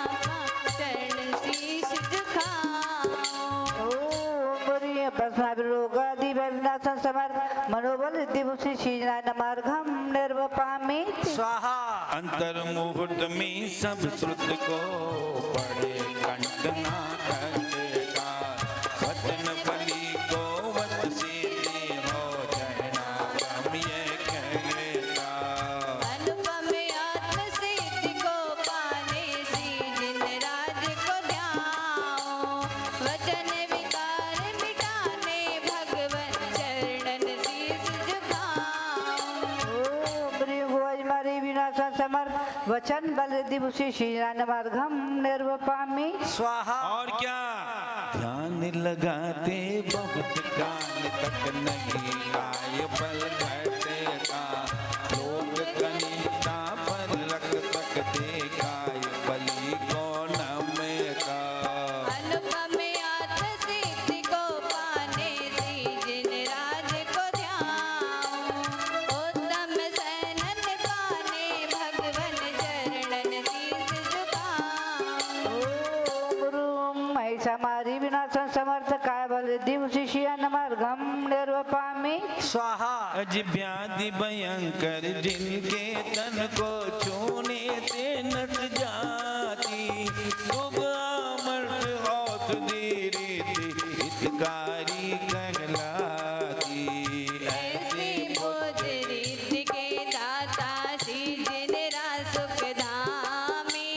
चरण शीश झुकाओ। भस्माभिरोगादि विनाशन समर्थ मनोबल रिद्धिभूषि श्रीनारायणमार्गम निर्वपामि स्वाहा अंतर्मुहूर्त में सब श्रुत को पढ़े कंठ ना कटेगा वचन बलि को वत सीधी हो जाना हम ये कहेगा अनुपम आत्म सिद्धि को पाने से जिन राज को ध्याओ वचन विकार मिटाने भगवन चरणन शीस झुकाओ। भुवजमारी विनाशन समर्थ वचन बल रिद्धिभूषि श्रीनारायणमार्गम निर्वपामि स्वाहा और क्या ध्यान लगाते बहुत काल तक नहीं काय बल घटेगा लोग कनिष्ठा पर लग तक देखाय बलि को नमेगा अनुपम आत्म सिद्धि को पाने से जिन राज को ध्याओ उत्तम सैनन पाने भगवन चरणन शीस झुकाओ। गुरु महिषामारी विनाशन समर्थ काय बल रिद्धिभूषि श्रीनारायणमार्गम निर्वपामि स्वाहा अज व्याधि भयंकर जिनके तन को छूने से नट जाती शुभ अमृत औषधि रीति हितकारी कहलाती ऐसी बोध रिद्धि के दाता श्री जिन सुख धामी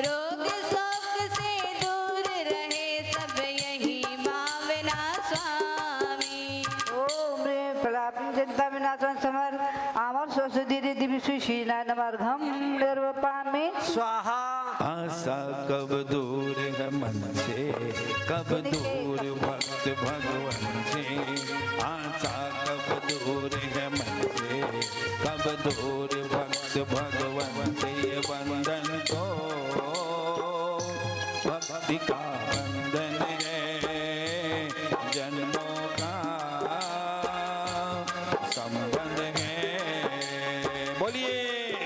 रोग शोक से दूर रहे सब यही भावना स्वामी। ओम ह्रीं प्रलापं चिंता विनाशन समर्थ आमर स्वसुधि रिद्धिभूषि श्रीनारायणमार्गम निर्वपामि स्वाहा आशा कब दूर है मन से कब दूर भक्त भगवान से आशा कब दूर है मन से कब दूर भक्त भगवान से ये बंधन तो भक्ति का बंधन है जन्मों का संबंध है बोलिए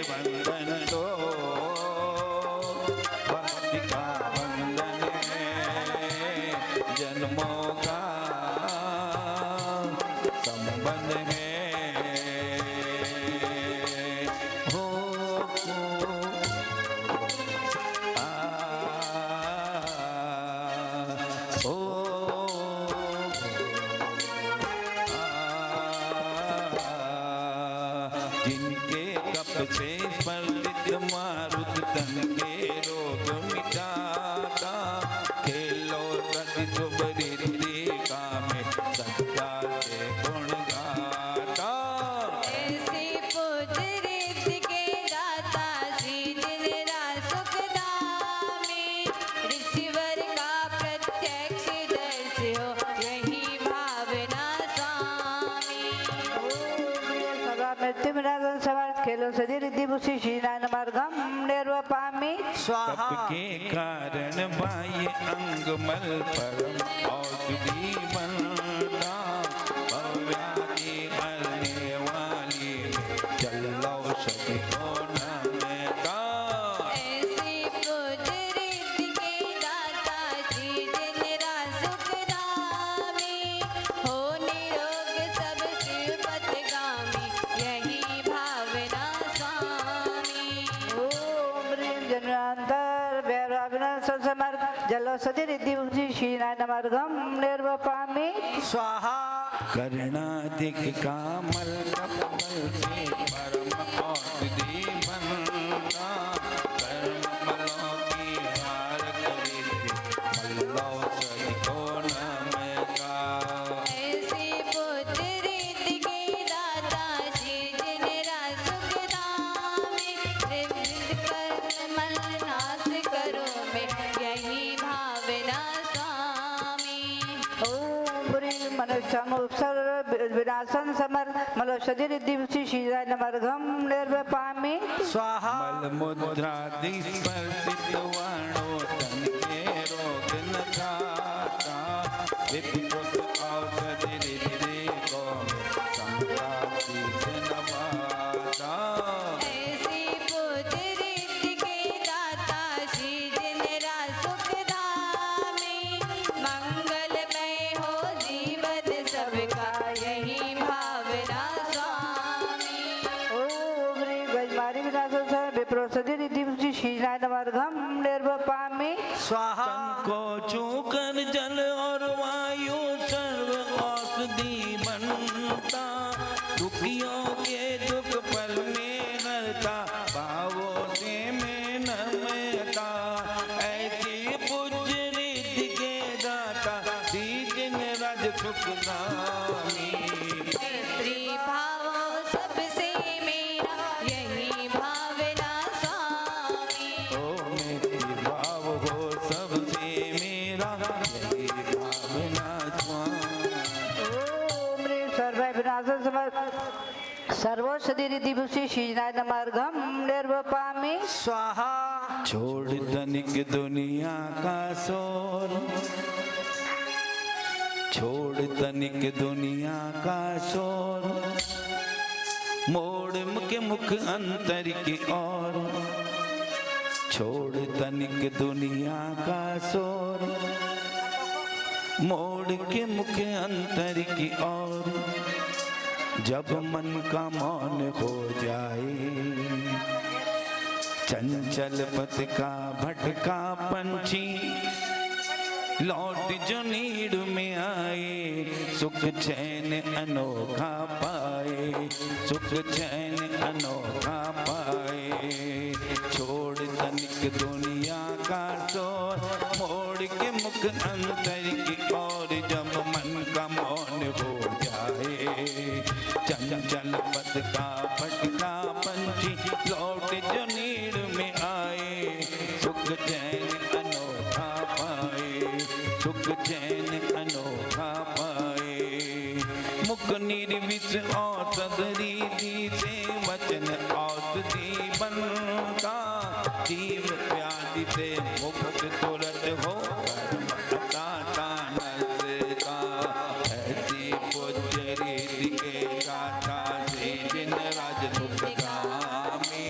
बंधन तो भक्ति का बंधन है जन्मों का संबंध है हो जिनके कप से स्पर्शित मारुत तन के रोग मिटाता खेलो सति शुभ रिद्धि का में सत्ता से गुण गाता ऐसी पूज रिद्धि के दाता श्री जिन सुख धामी ऋषिवर का प्रत्यक्ष दर्श हो यही भावना स्वामी। सदा मृत्यु विनाशन समर्थ खेलो सदि रिद्धिभूषि श्रीनारायणमार्गम निर्वपामि स्वाहा के कारण बाह्य अंग मल परम औषधि बनता भव्यादि हरने वाली चलो सखी को नमेगा ऐसी पूज रिद्धि के दाता श्री जिन सुख धामी हो निरोग सब शिवपथगामी यही भावना स्वामी। ओम ह्रीं जन्मांतर भैरव विनाशन समर्थ जलोसधि रिद्धिभूषि श्रीनारायणमार्गम निर्वपामि स्वाहा करणाधिक कामल कपल से परम औषधि बनता कर्म बलों की हार खरीदे मल्लौषधि को नमेगा ऐसी पूज रिद्धि के दाता श्री जिन सुख धामी त्रिविध कर्म मल नाश करो में यही भावना स्वामी। ओम ह्रीं मनुष्यम उपसर्ग विनाशन समर्थ मलोषधि रिद्धिभूषि श्रीनारायणमार्गम निर्वपामि स्वाहा मल मुद्रादि स्पर्शित वाणो तन के रोग न खाता विपुत औषधि रिद्धि को संक्रांति से नवाता ऐसी पूज रिद्धि के दाता श्री जिन सुख धामी मंगलमय हो जीवन सबका यही भावना विनाशं समर्थ विप्रोषधि रिद्धि शीलाय नमर्घम निर्वपामि स्वाहा को छूकर जल और वायु सर्व औषधि बनता, दुखियों के दुख पल में हरता, भावों से में नमता, ऐसे पूज्य रिद्धि के दाता, दीजिन रज सुखदामी। भावो सबसे मेरा यही भावना स्वामी। ओ मेरी भाव हो सबसे मेरा यही भावना स्वामी। ओम ह्रीं सर्व विनाशं समर्थ सर्वौषधि रिद्धि शीलाय नमर्घम निर्वपामि स्वाहा छोड़ तनिक दुनिया का शोर, छोड़ तनिक दुनिया का शोर, मोड़ के मुख अंतर की ओर, छोड़ तनिक दुनिया का शोर, मोड़ के मुख अंतर की ओर, जब मन का मौन हो जाए, चंचल पथ का भटका पंछी लौट जो नीड़ में आए, सुख चैन अनोखा पाए, सुख चैन अनोखा पाए। छोड़ तनिक दुनिया का शोर, मोड़ के मुख अंतर की ओर, जब मन का मौन हो जाए, चंचल पथ का भटका पंछी लौट जो नीड़ में आए, सुख चैन अनोखा पाए, सुख चैन अनोखा पाए। मुख निर्विष औषध रीति से वचन औषधि बनता, जीव व्याधि से मुक्त तुरंत हो दाता नरता, ऐसी पूज्य रीति के गाथा से जिन राज सुखगामी।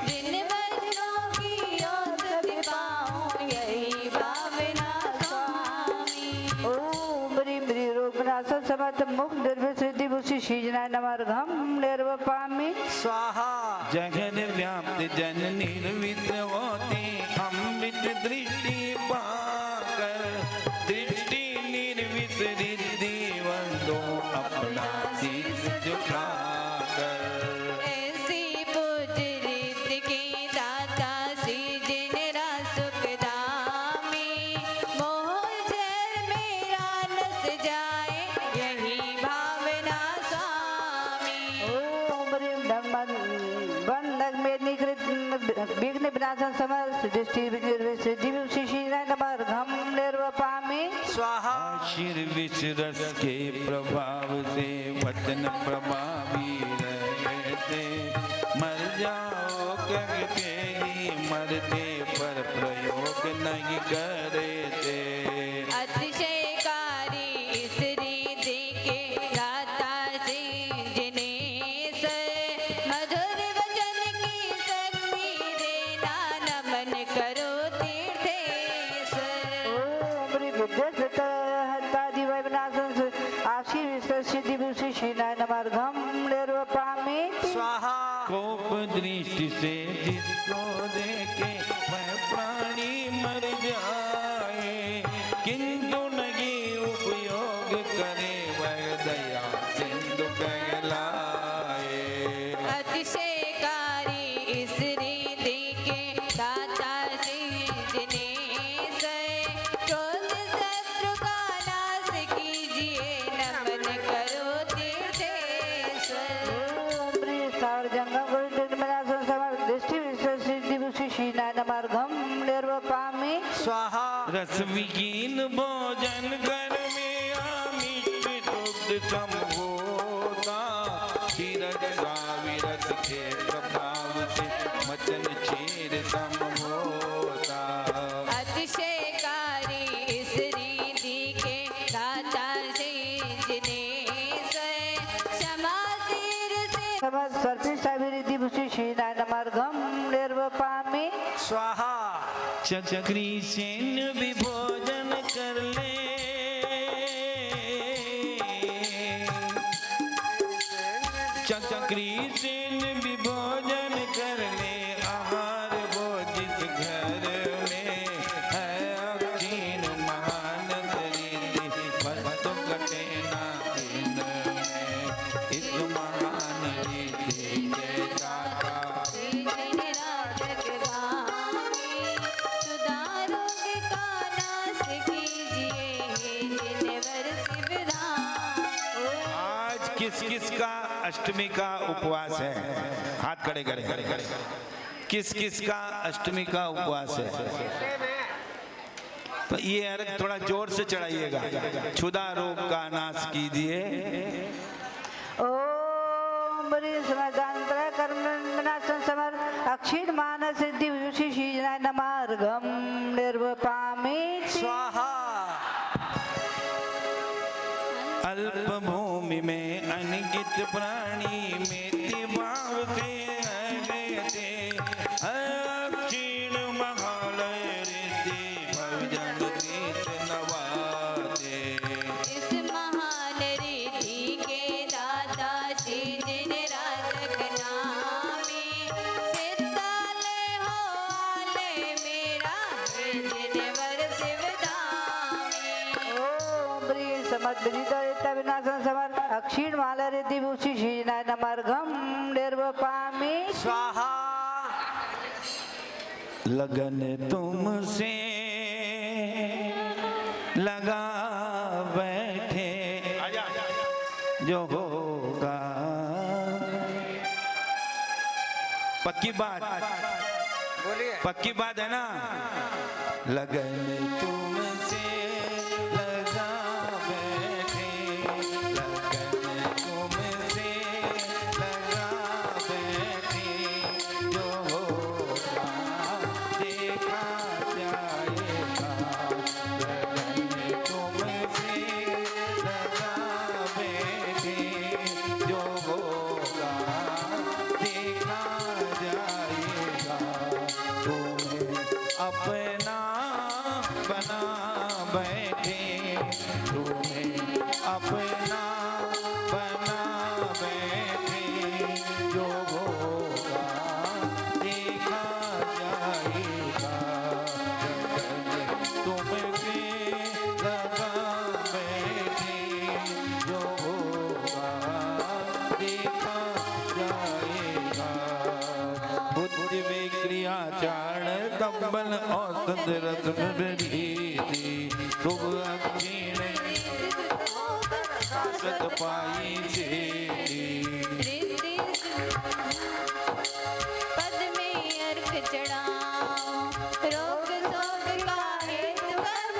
जिन वचनों की औषधि पाऊं यही भावना स्वामी। ओम ह्रीं ह्रीं रोग विनाशं समर्थ मुख निर्विष रिद्धि शीलाय नमर्घम निर्वपामि स्वाहा जगन व्याप्त जन निर्वित होते, अमृत दृष्टि पाकर, दृष्टि निर्विष रिद्धि वंदो अपना शीश झुकाकर। ऐसी पूज्य रीति के दाता श्री जिन सुखदामी। मोह जल मेरा नस जाए यही भावना स्वामी। ओम ह्रीं बंधक में निकृत विघ्न विनाशं समर्थ दृष्टि निर्विष रिद्धि शीलाय नमर्घम निर्वपामि स्वाहा शिर विष रस के प्रभाव से वचन प्रभावी रहते, मर जाओ कहते ही मरते, पर प्रयोग नहीं करते। अतिशयकारी इस रिद्धि के दाता श्री जिनेश्वर, मधुर वचन की शक्ति देना नमन करो तीर्थेश्वर। ओम ह्रीं विद्याधि विनाशं आशीर्विश्व सिद्धि शीलाय नमर्घम निर्वपामि स्वाहा कोप दृष्टि से जिसको देखे वह प्राणी मर जाए, किंतु नहीं उपयोग करे वह दया सिंधु कहलाए। अतिशयकारी इस रिद्धि के दाता श्री जिनेश्वर, क्रोध शत्रु का नाश कीजिए नमन करो तीर्थेश्वर। ओम ह्रीं स्थावर जंगम गोविंद विनाशं समर्थ दृष्टि विश्व सिद्धि शीलाय नमर्घम निर्वपामि स्वाहा रस विहीन भोजन घर में आमिष दुग्ध सम होता, धीरज साविरस के प्रभाव से मचन क्षीर सम होता। अतिशयकारी इस रिद्धि के दाता श्री जिनेश्वर, क्षमा सिर से समर्थ सर्पिष्ठा विरिद्धि शीलाय नमर्घम निर्वपामि स्वाहा चक्री सेन भी भोजन कर ले, चक्री सेन भी भोजन कर ले, अष्टमी का उपवास है? हाथ खड़े करें। किस किस का अष्टमी का उपवास है? तो ये अर्घ थोड़ा जोर से चढ़ाइएगा। क्षुधा रोग का नाश कीजिए। ओम बरी समदांतर कर्म विनाशन समर अक्षीण मान सिद्धि विभूषि शीजनाय नमार्गम निर्वपामि स्वाहा अल्प भूमि में अनगित प्राणी मेति भाव से रहते अक्षीण महालय ऋषि भवजन तीर्थ नवाते। इस महान रिद्धि के दाता श्री दिन राजक नामी सिद्धालय हो आलय मेरा दिन वर शिवधामी। ओम बरी समद्विदिता विनाशन समर अक्षीण मान सिद्धि विभूषि शीजनाय नमार्गम निर्वपामि स्वाहा लगन तुमसे लगा बैठे जो होगा। पक्की बात, बोलिए पक्की बात है ना? लगन तुमसे लगा बैठे, लगन तुमसे लगा बैठे, जो होगा देखा जाएगा। लगन तुमसे लगा बैठे, जो होगा देखा जाएगा। तुम्हें अपना बना बैठे, तुम्हें अपना बना बैठे, जो होगा देखा जाएगा। तुमसे लगा बैठे, जो होगा देखा जाएगा। बुद्धि विक्रिया चारण कंबल औसत रत्न शुभ अक्षीण शाश्वत पाई से। रिद्धि पद में अर्घ चढ़ाओ रोग शोक का हेतु कर्म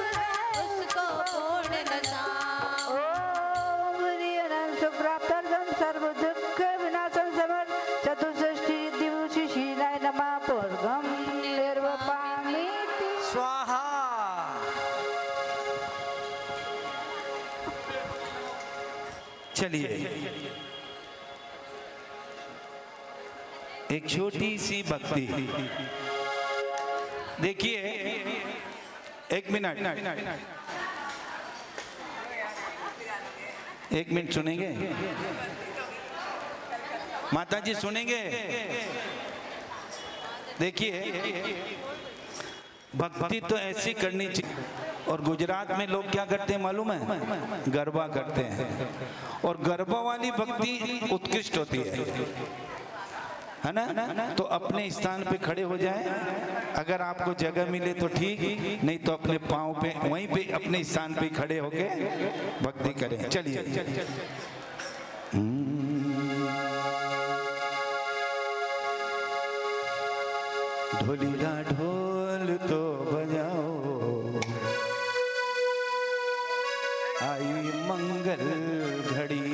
उसको पूर्ण नसाओ। ओम बरी अनंत सुप्राप्तर्थम सर्व दुख विनाशन समर चतुष्षष्टि विभूषि शीजनाय नमार्गम निर्वपामि स्वाहा चलिए एक छोटी सी भक्ति देखिए। एक मिनट सुनेंगे? माता जी सुनेंगे? देखिए भक्ति तो ऐसी करनी चाहिए। और गुजरात में लोग क्या करते हैं मालूम है? गरबा करते हैं। और गरबा वाली भक्ति उत्कृष्ट होती है ना? तो अपने स्थान पे खड़े हो जाए। अगर आपको जगह मिले तो ठीक, नहीं तो अपने पाँव पे वहीं पे अपने स्थान पे खड़े होके भक्ति करें। चलिए ढोलीला ढोल तो बजाओ, आई मंगल घड़ी।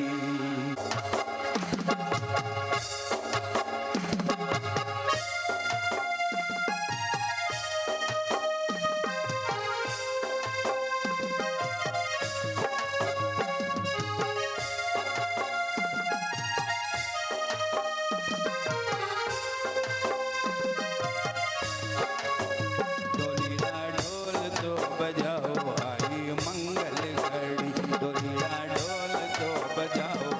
ढोलीला ढोल तो बजाओ, आई मंगल घड़ी। ढोलीला ढोल तो बजाओ,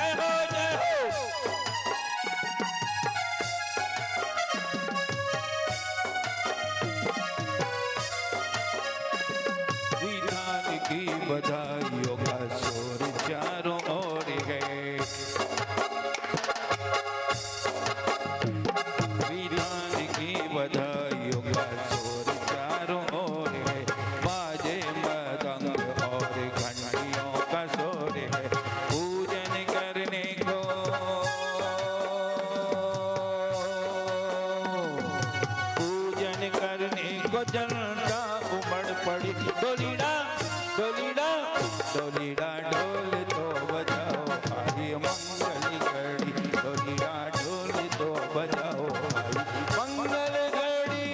जय हो जय हो। विधान की बधाइयों का शोर चारों ओर है। विधान की बधाइयों का शोर चारों ओर है। बाजे मृदंग और घंटियों का शोर है। पूजन करने को जनता उमड़ पड़ी। डोलीड़ा डोलीड़ा डोलीड़ा ढोल तो बजाओ भाई मंगल घड़ी। डोलीड़ा ढोल तो बजाओ भाई मंगल घड़ी।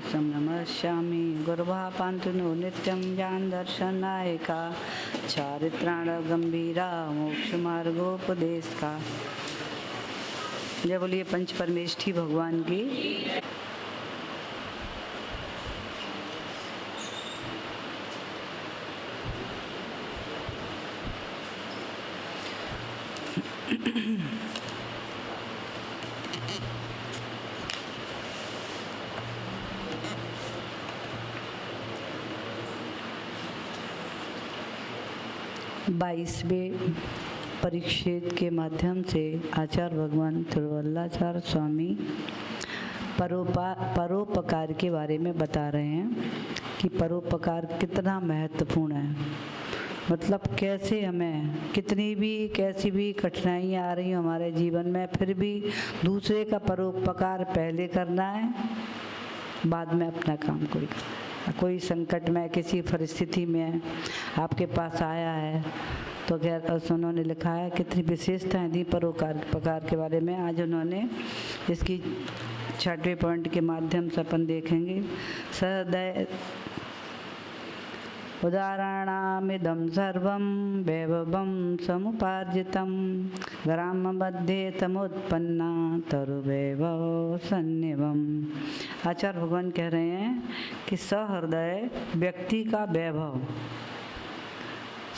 नमस्यामि गुरुभा पान्तु नो नित्यं ज्ञान दर्शनायका चारित्राण गंभीरा मोक्ष मार्गोपदेश का। जय बोलिए पंच परमेष्ठी भगवान की। बाईसवें परिच्छेद के माध्यम से आचार्य भगवान तिरुवल्लाचार्य स्वामी परोपकार के बारे में बता रहे हैं कि परोपकार कितना महत्वपूर्ण है। मतलब कैसे हमें कितनी भी कैसी भी कठिनाइयाँ आ रही हो हमारे जीवन में, फिर भी दूसरे का परोपकार पहले करना है, बाद में अपना काम कोई करना। कोई संकट में किसी परिस्थिति में आपके पास आया है तो क्या उन्होंने लिखा है कितनी विशेषताएं दी परोपकार के बारे में। आज उन्होंने इसकी 6वें पॉइंट के माध्यम से अपन देखेंगे। सदय उदाहरणामिदं सर्वं वैभवं समुपार्जितं ग्राममध्ये तमुत्पन्ना तरुवैभव सन्निवम। आचार्य भगवान कह रहे हैं कि सहृदय व्यक्ति का वैभव,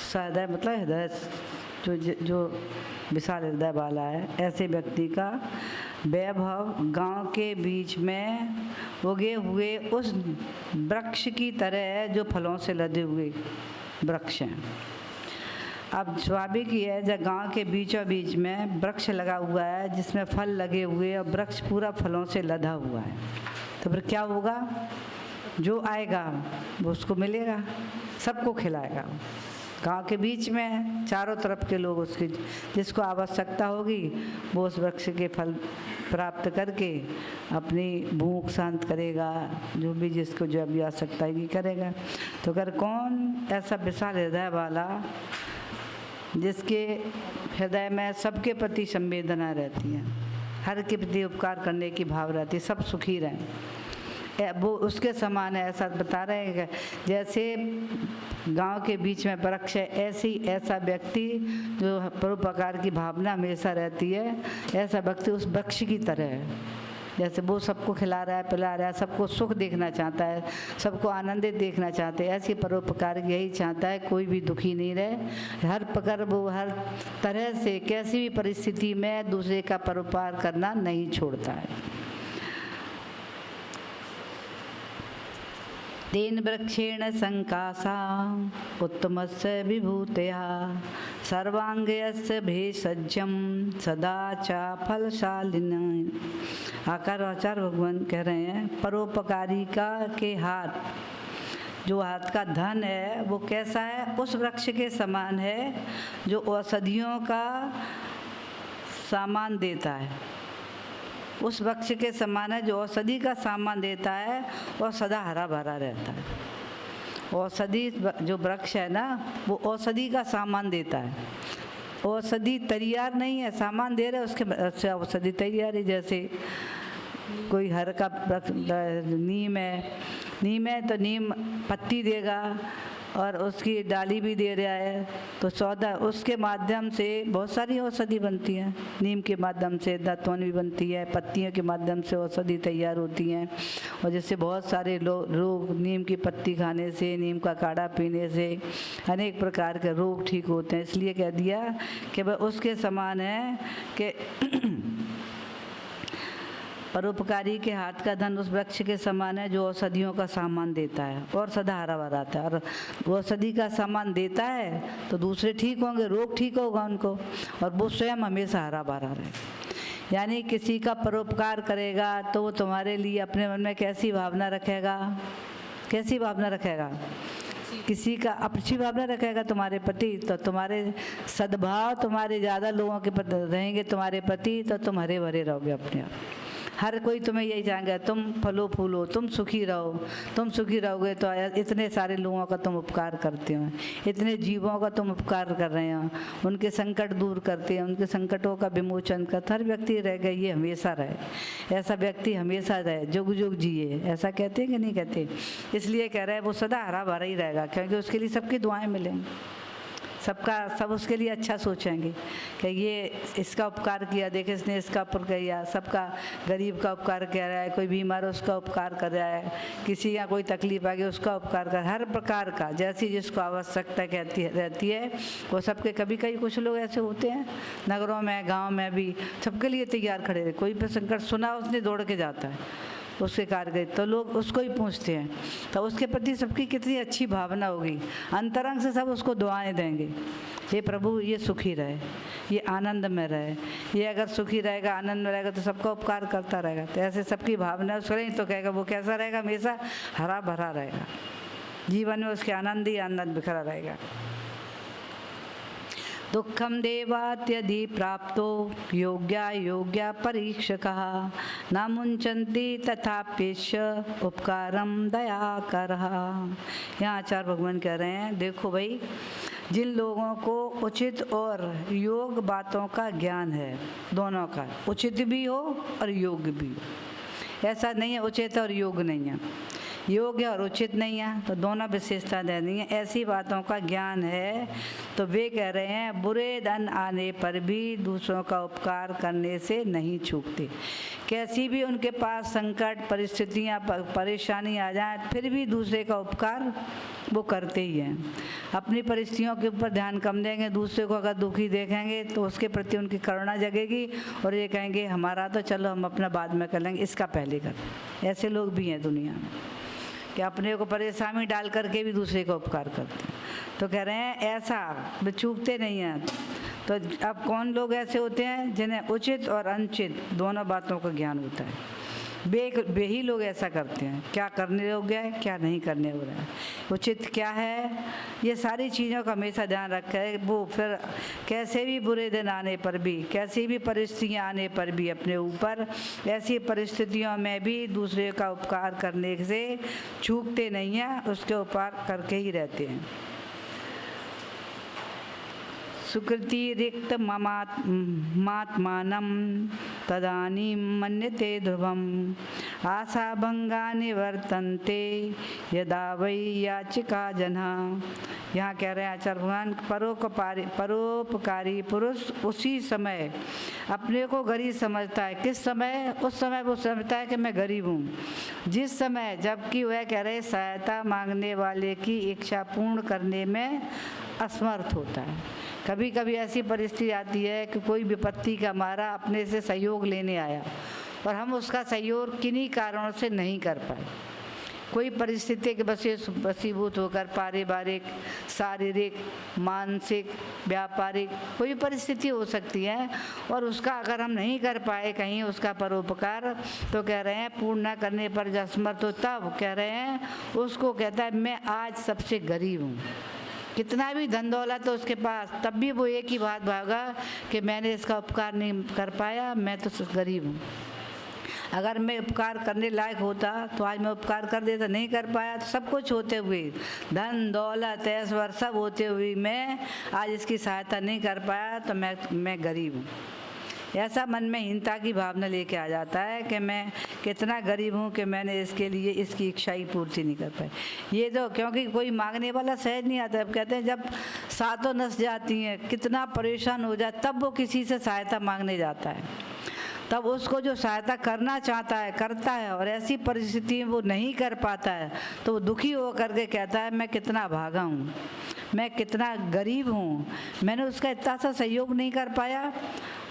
सहृदय मतलब हृदय जो विशाल हृदय वाला है, ऐसे व्यक्ति का वैभव गांव के बीच में उगे हुए उस वृक्ष की तरह है जो फलों से लदे हुए वृक्ष हैं। अब स्वाभाविक ही है जब गांव के बीचों बीच में वृक्ष लगा हुआ है जिसमें फल लगे हुए और वृक्ष पूरा फलों से लदा हुआ है, तो फिर क्या होगा? जो आएगा वो उसको मिलेगा, सबको खिलाएगा। गांव के बीच में है, चारों तरफ के लोग उसकी जिसको आवश्यकता होगी वो उस वृक्ष के फल प्राप्त करके अपनी भूख शांत करेगा, जो भी जिसको जो भी आवश्यकता है करेगा। तो अगर कौन ऐसा विशाल हृदय वाला जिसके हृदय में सबके प्रति संवेदना रहती है, हर के प्रति उपकार करने की भाव रहती है, सब सुखी रहें, वो उसके समान है। ऐसा बता रहे हैं कि जैसे गांव के बीच में वृक्ष है, ऐसा व्यक्ति जो परोपकार की भावना हमेशा रहती है, ऐसा व्यक्ति उस वृक्ष की तरह है। जैसे वो सबको खिला रहा है, पिला रहा है, सबको सुख देखना चाहता है, सबको आनंदित देखना चाहते हैं, ऐसी परोपकार यही चाहता है, कोई भी दुखी नहीं रहे। हर प्रकार वो हर तरह से कैसी भी परिस्थिति में दूसरे का परोपकार करना नहीं छोड़ता है। तेन वृक्षेण संकासा उत्तमस्य विभूतया सर्वांगयस्य भेषज्यम सदा च फलशालिन। आचार्य भगवान कह रहे हैं परोपकारी का के हाथ, जो हाथ का धन है वो कैसा है, उस वृक्ष के समान है जो औषधियों का सामान देता है। उस वृक्ष के समान है जो औषधि का सामान देता है और सदा हरा भरा रहता है। औषधि जो वृक्ष है ना वो औषधि का सामान देता है। औषधि तैयार नहीं है, सामान दे रहे उसके औषधि तैयार है। जैसे कोई हर का नीम है तो नीम पत्ती देगा और उसकी डाली भी दे रहा है, तो सौदा उसके माध्यम से बहुत सारी औषधि बनती है। नीम के माध्यम से दातुन भी बनती है, पत्तियों के माध्यम से औषधि तैयार होती हैं, और जिससे बहुत सारे लोग नीम की पत्ती खाने से, नीम का काढ़ा पीने से अनेक प्रकार के रोग ठीक होते हैं। इसलिए कह दिया कि वह उसके समान है कि परोपकारी के हाथ का धन उस वृक्ष के समान है जो औषधियों का सामान देता है और सदा हरा भरा रहता है। और वो औषधि का सामान देता है तो दूसरे ठीक होंगे, रोग ठीक होगा उनको, और वो स्वयं हमेशा हरा भरा रहेगा। यानी किसी का परोपकार करेगा तो वो तुम्हारे लिए अपने मन में कैसी भावना रखेगा, कैसी भावना रखेगा, किसी का अच्छी भावना रखेगा तुम्हारे प्रति, तो तुम्हारे सद्भाव तुम्हारे ज़्यादा लोगों के प्रति रहेंगे तुम्हारे प्रति, तो तुम हरे भरे रहोगे अपने आप। हर कोई तुम्हें यही चाहेगा तुम फलो फूलो, तुम सुखी रहो। तुम सुखी रहोगे तो इतने सारे लोगों का तुम उपकार करते हो, इतने जीवों का तुम उपकार कर रहे हो, उनके संकट दूर करते हैं, उनके संकटों का विमोचन करते। हर व्यक्ति रह गए ये हमेशा रहे, ऐसा व्यक्ति हमेशा रहे, जुग जुग जिए, ऐसा कहते हैं कि नहीं कहते। इसलिए कह रहे हैं वो सदा हरा भरा ही रहेगा, क्योंकि उसके लिए सबकी दुआएं मिलेंगी, सब उसके लिए अच्छा सोचेंगे कि ये इसका उपकार किया, देखे इसने इसका उपकार किया, सबका गरीब का उपकार कर रहा है, कोई बीमार है उसका उपकार कर रहा है, किसी का कोई तकलीफ आ गई उसका उपकार कर, हर प्रकार का जैसी जिसको आवश्यकता रहती है वो सबके। कभी कभी कुछ लोग ऐसे होते हैं नगरों में, गाँव में भी सबके लिए तैयार खड़े रहे, कोई भी संकट सुना उसने दौड़ के जाता है उसके कार्य, तो लोग उसको ही पूछते हैं, तो उसके प्रति सबकी कितनी अच्छी भावना होगी, अंतरंग से सब उसको दुआएं देंगे, हे प्रभु ये सुखी रहे, ये आनंद में रहे, ये अगर सुखी रहेगा, आनंद में रहेगा तो सबका उपकार करता रहेगा। तो ऐसे सबकी भावना उसको तो कहेगा वो कैसा रहेगा, हमेशा हरा भरा रहेगा, जीवन में उसके आनंद ही आनंद बिखरा रहेगा। दुखम देवात्यधि प्राप्तो योग्या परीक्षकः न मुंचन्ति तथाप्येष उपकारम दयाकरः। यहाँ आचार्य भगवान कह रहे हैं देखो भाई, जिन लोगों को उचित और योग बातों का ज्ञान है, दोनों का उचित भी हो और योग भी हो, ऐसा नहीं है उचित और योग नहीं है, योग्य और उचित नहीं है, तो दोनों विशेषता देनी है। ऐसी बातों का ज्ञान है तो वे कह रहे हैं बुरे दिन आने पर भी दूसरों का उपकार करने से नहीं चूकते। कैसी भी उनके पास संकट परिस्थितियाँ परेशानी आ जाए फिर भी दूसरे का उपकार वो करते ही हैं। अपनी परिस्थितियों के ऊपर ध्यान कम देंगे, दूसरे को अगर दुखी देखेंगे तो उसके प्रति उनकी करुणा जगेगी और ये कहेंगे हमारा तो चलो हम अपना बाद में कर लेंगे, इसका पहले कर। ऐसे लोग भी हैं दुनिया में कि अपने को परेशानी डाल करके भी दूसरे का उपकार करते हैं। तो कह रहे हैं ऐसा वे चूकते नहीं हैं। तो अब कौन लोग ऐसे होते हैं जिन्हें उचित और अनुचित दोनों बातों का ज्ञान होता है। वे ही लोग ऐसा करते हैं, क्या करने हो गया है, क्या नहीं करने हो रहा है, उचित क्या है, ये सारी चीज़ों का हमेशा ध्यान रखा है। वो फिर कैसे भी बुरे दिन आने पर भी, कैसी भी परिस्थितियाँ आने पर भी अपने ऊपर, ऐसी परिस्थितियों में भी दूसरे का उपकार करने से चूकते नहीं हैं, उसके उपकार करके ही रहते हैं। सुकृति रिक्त मात्मानं तदानीं मन्यते ध्रुवम् आशाभंगा निवर्तन्ते यदा वै याचिका जनः। यहाँ कह रहे हैं आचार्य भगवान, परोपकारी पुरुष उसी समय अपने को गरीब समझता है। किस समय? उस समय वो समझता है कि मैं गरीब हूँ, जिस समय जबकि वह कह रहे सहायता मांगने वाले की इच्छा पूर्ण करने में असमर्थ होता है। कभी कभी ऐसी परिस्थिति आती है कि कोई विपत्ति का मारा अपने से सहयोग लेने आया और हम उसका सहयोग किन्हीं कारणों से नहीं कर पाए। कोई परिस्थिति के वशीभूत होकर पारिवारिक, शारीरिक, मानसिक, व्यापारिक कोई परिस्थिति हो सकती है और उसका अगर हम नहीं कर पाए कहीं उसका परोपकार, तो कह रहे हैं पूर्ण न करने पर जब असमर्थ हो तब कह रहे हैं उसको कहता है मैं आज सबसे गरीब हूँ। कितना भी धन दौलत तो उसके पास, तब भी वो एक ही बात भागा कि मैंने इसका उपकार नहीं कर पाया, मैं तो गरीब हूँ। अगर मैं उपकार करने लायक होता तो आज मैं उपकार कर देता, नहीं कर पाया तो सब कुछ होते हुए, धन दौलत ऐश्वर्य सब होते हुए मैं आज इसकी सहायता नहीं कर पाया तो मैं गरीब हूँ। ऐसा मन में हीनता की भावना लेके आ जाता है कि मैं कितना गरीब हूँ कि मैंने इसके लिए इसकी इच्छा ही पूर्ति नहीं कर पाई। ये तो क्योंकि कोई मांगने वाला सहज नहीं आता। अब कहते हैं जब सातों नस जाती हैं, कितना परेशान हो जाए, तब वो किसी से सहायता मांगने जाता है। तब उसको जो सहायता करना चाहता है करता है, और ऐसी परिस्थिति में वो नहीं कर पाता है तो वो दुखी होकर के कहता है मैं कितना भागा हूँ, मैं कितना गरीब हूँ, मैंने उसका इतना सा सहयोग नहीं कर पाया।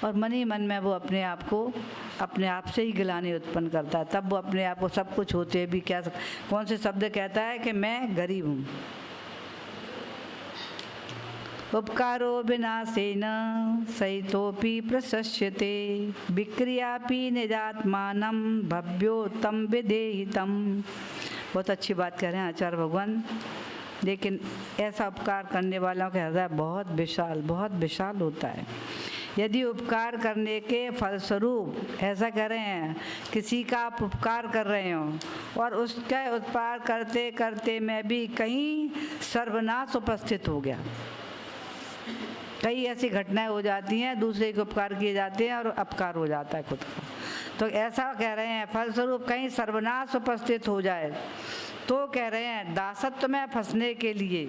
और मन ही मन में वो अपने आप से ही गिलानी उत्पन्न करता है। तब वो अपने आप को सब कुछ होते भी क्या कौन से शब्द कहता है कि मैं गरीब हूँ। उपकारो विनाशेन सहितोपि प्रशस्यते विक्रियापि निजात्मानं भव्योत्तम विदेहितम। बहुत अच्छी बात कह रहे हैं आचार्य भगवान। लेकिन ऐसा उपकार करने वालों का हृदय बहुत विशाल होता है। यदि उपकार करने के फलस्वरूप ऐसा कह रहे हैं किसी का आप उपकार कर रहे हो और उसका उपकार करते करते में भी कहीं सर्वनाश उपस्थित हो गया, कई ऐसी घटनाएं हो जाती हैं, दूसरे के उपकार किए जाते हैं और अपकार हो जाता है खुद का। तो ऐसा कह रहे हैं फलस्वरूप कहीं सर्वनाश उपस्थित हो जाए तो कह रहे हैं दासत्व में फंसने के लिए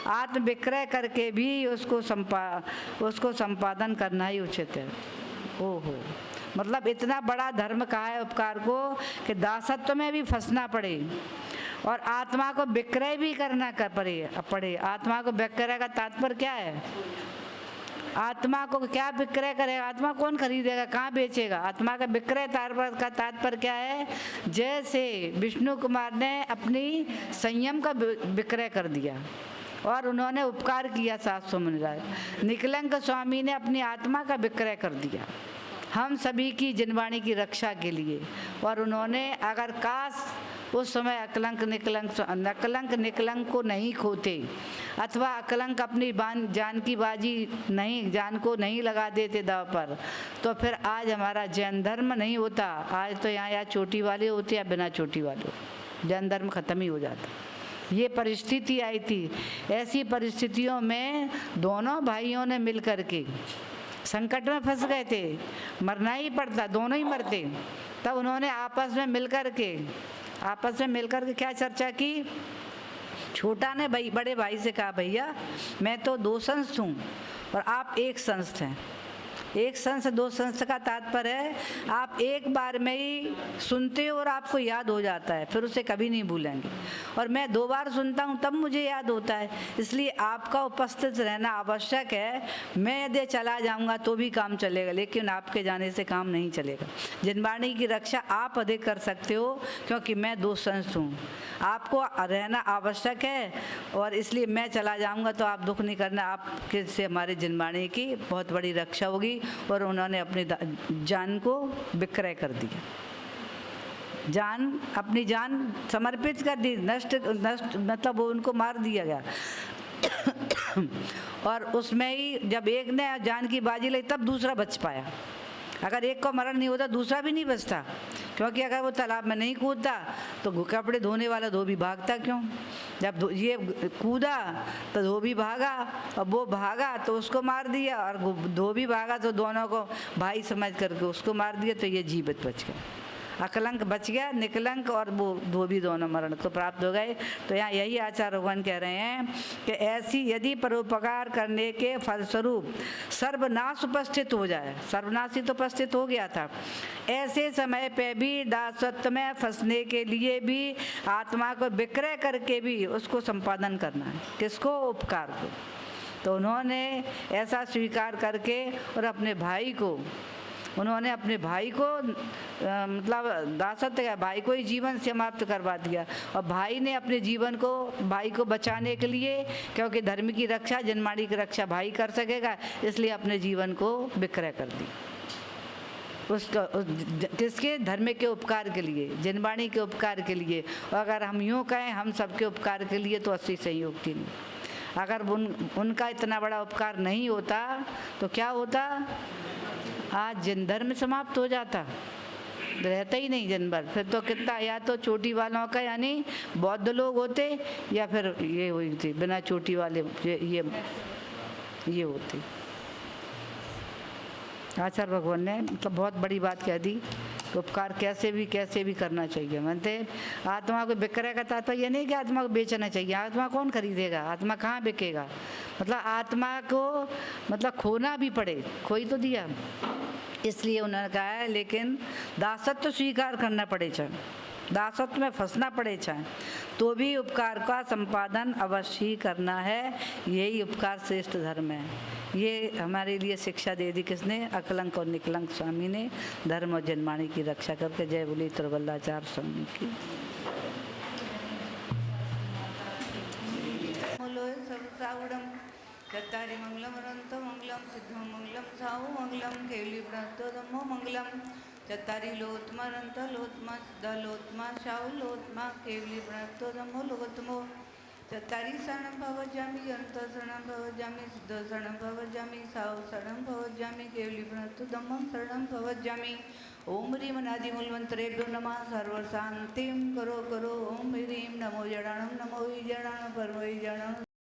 आत्म विक्रय करके भी उसको संपादन करना ही उचित है। ओहो, मतलब इतना बड़ा धर्म कहा है उपकार को कि दासत्व में भी फंसना पड़े और आत्मा को विक्रय भी करना पड़े। आत्मा को विक्रय का तात्पर्य क्या है? आत्मा को क्या विक्रय करेगा? आत्मा कौन खरीदेगा, कहाँ बेचेगा? आत्मा का विक्रय का तात्पर्य क्या है? जैसे विष्णु कुमार ने अपनी संयम का विक्रय कर दिया और उन्होंने उपकार किया 700 मुनिराज। निकलंक स्वामी ने अपनी आत्मा का विक्रय कर दिया हम सभी की जिनवाणी की रक्षा के लिए, और उन्होंने अगर काश उस समय नकलंक निकलंक को नहीं खोते अथवा अकलंक अपनी जान की बाजी जान को नहीं लगा देते दाव पर, तो फिर आज हमारा जैन धर्म नहीं होता। आज तो यहाँ या चोटी वाले होते या बिना चोटी वाले, जैन धर्म खत्म ही हो जाता। ये परिस्थिति आई थी। ऐसी परिस्थितियों में दोनों भाइयों ने मिल कर के संकट में फंस गए थे, मरना ही पड़ता, दोनों ही मरते। तब उन्होंने आपस में मिलकर के क्या चर्चा की? छोटा ने बड़े भाई से कहा भैया मैं तो 2 संस्थ हूँ और आप 1 संस्थ हैं। 1 संस्थ 2 संस्थ का तात्पर्य है आप एक बार में ही सुनते हो और आपको याद हो जाता है, फिर उसे कभी नहीं भूलेंगे। और मैं 2 बार सुनता हूँ तब मुझे याद होता है, इसलिए आपका उपस्थित रहना आवश्यक है। मैं यदि चला जाऊँगा तो भी काम चलेगा, लेकिन आपके जाने से काम नहीं चलेगा। जिनवाणी की रक्षा आप अधिक कर सकते हो क्योंकि मैं 2 संस्थ हूँ, आपको रहना आवश्यक है और इसलिए मैं चला जाऊँगा तो आप दुख नहीं करना, आपके से हमारी जिनवाणी की बहुत बड़ी रक्षा होगी। और उन्होंने अपनी जान को विक्रय कर दिया। जान, अपनी जान समर्पित कर दी, नष्ट नष्ट मतलब वो उनको मार दिया गया। और उसमें ही जब एक ने जान की बाजी ली तब दूसरा बच पाया। अगर एक को मरण नहीं होता दूसरा भी नहीं बचता, क्योंकि अगर वो तालाब में नहीं कूदता तो कपड़े धोने वाला धोबी भागता क्यों? जब ये कूदा तो धोबी भागा, और वो भागा तो उसको मार दिया, और धोबी भागा तो दोनों को भाई समझ करके उसको मार दिया, तो ये जीवित बच गया। अकलंक बच गया, निकलंक और वो धोबी दोनों मरण को प्राप्त हो गए। तो यहाँ यही आचार्य भगवान कह रहे हैं कि ऐसी यदि परोपकार करने के फलस्वरूप सर्वनाश उपस्थित हो जाए, सर्वनाश ही तो उपस्थित हो गया था, ऐसे समय पे भी दासत्व में फंसने के लिए भी आत्मा को विक्रय करके भी उसको संपादन करना है। किसको? उपकार को। तो उन्होंने ऐसा स्वीकार करके और अपने भाई को मतलब दासत्व का भाई को ही जीवन समाप्त करवा दिया, और भाई ने अपने जीवन को भाई को बचाने के लिए, क्योंकि धर्म की रक्षा, जन्माड़ी की रक्षा भाई कर सकेगा, इसलिए अपने जीवन को विक्रय कर दी किसके? धर्म के उपकार के लिए, जन्माड़ी के उपकार के लिए। और अगर हम यूँ कहें हम सबके उपकार के लिए, तो असली संयोग की नहीं। अगर उनका इतना बड़ा उपकार नहीं होता तो क्या होता? आज जन धर्म समाप्त हो जाता, रहता ही नहीं जन भर। फिर तो कितना, या तो चोटी वालों का यानी बौद्ध लोग होते, या फिर ये हुई थी बिना चोटी वाले ये होते। आचार्य भगवान ने मतलब बहुत बड़ी बात कह दी कि उपकार कैसे भी करना चाहिए। मानते आत्मा को विक्रय का तात्पर्य ये नहीं कि आत्मा को बेचना चाहिए। आत्मा कौन खरीदेगा? आत्मा कहाँ बिकेगा? मतलब आत्मा को मतलब खोना भी पड़े, खोई तो दिया। इसलिए उन्होंने कहा है, लेकिन दासत्व स्वीकार करना पड़े, चाहे दासत्व में फंसना पड़े, चाहे तो भी उपकार का संपादन अवश्य ही करना है। यही उपकार श्रेष्ठ धर्म है। ये हमारे लिए शिक्षा दे दी किसने? अकलंक और निकलंक स्वामी ने, धर्म और जन्माणी की रक्षा करके। जय बोली त्रिवल्लाचार्य स्वामी की। चत्तारि मंगलम अनंत मंगलम सिद्धो मंगलम साहु मंगलम केवली प्रणतो धम्मो मंगलम। चत्तारि लोत्मा अनंत लोत्मा सिद्ध लोत्मा साहु लोत्मा केवली प्रणतो धम्मो लोकतमो। चत्तारि शरणं भवजामि अनंत शरणं भवजामि सिद्ध शरणं भवजामि साहु शरणं भवजामि केवली प्रणतो धम्मं शरणं भवजामि। ओम ह्रीं अनादिमूलमंत्रेभ्यो नमः। सर्वशांतिं करो करो। ओम ह्रीं नमो जडाणं नमो हि जडाणं परमो हि जडाणं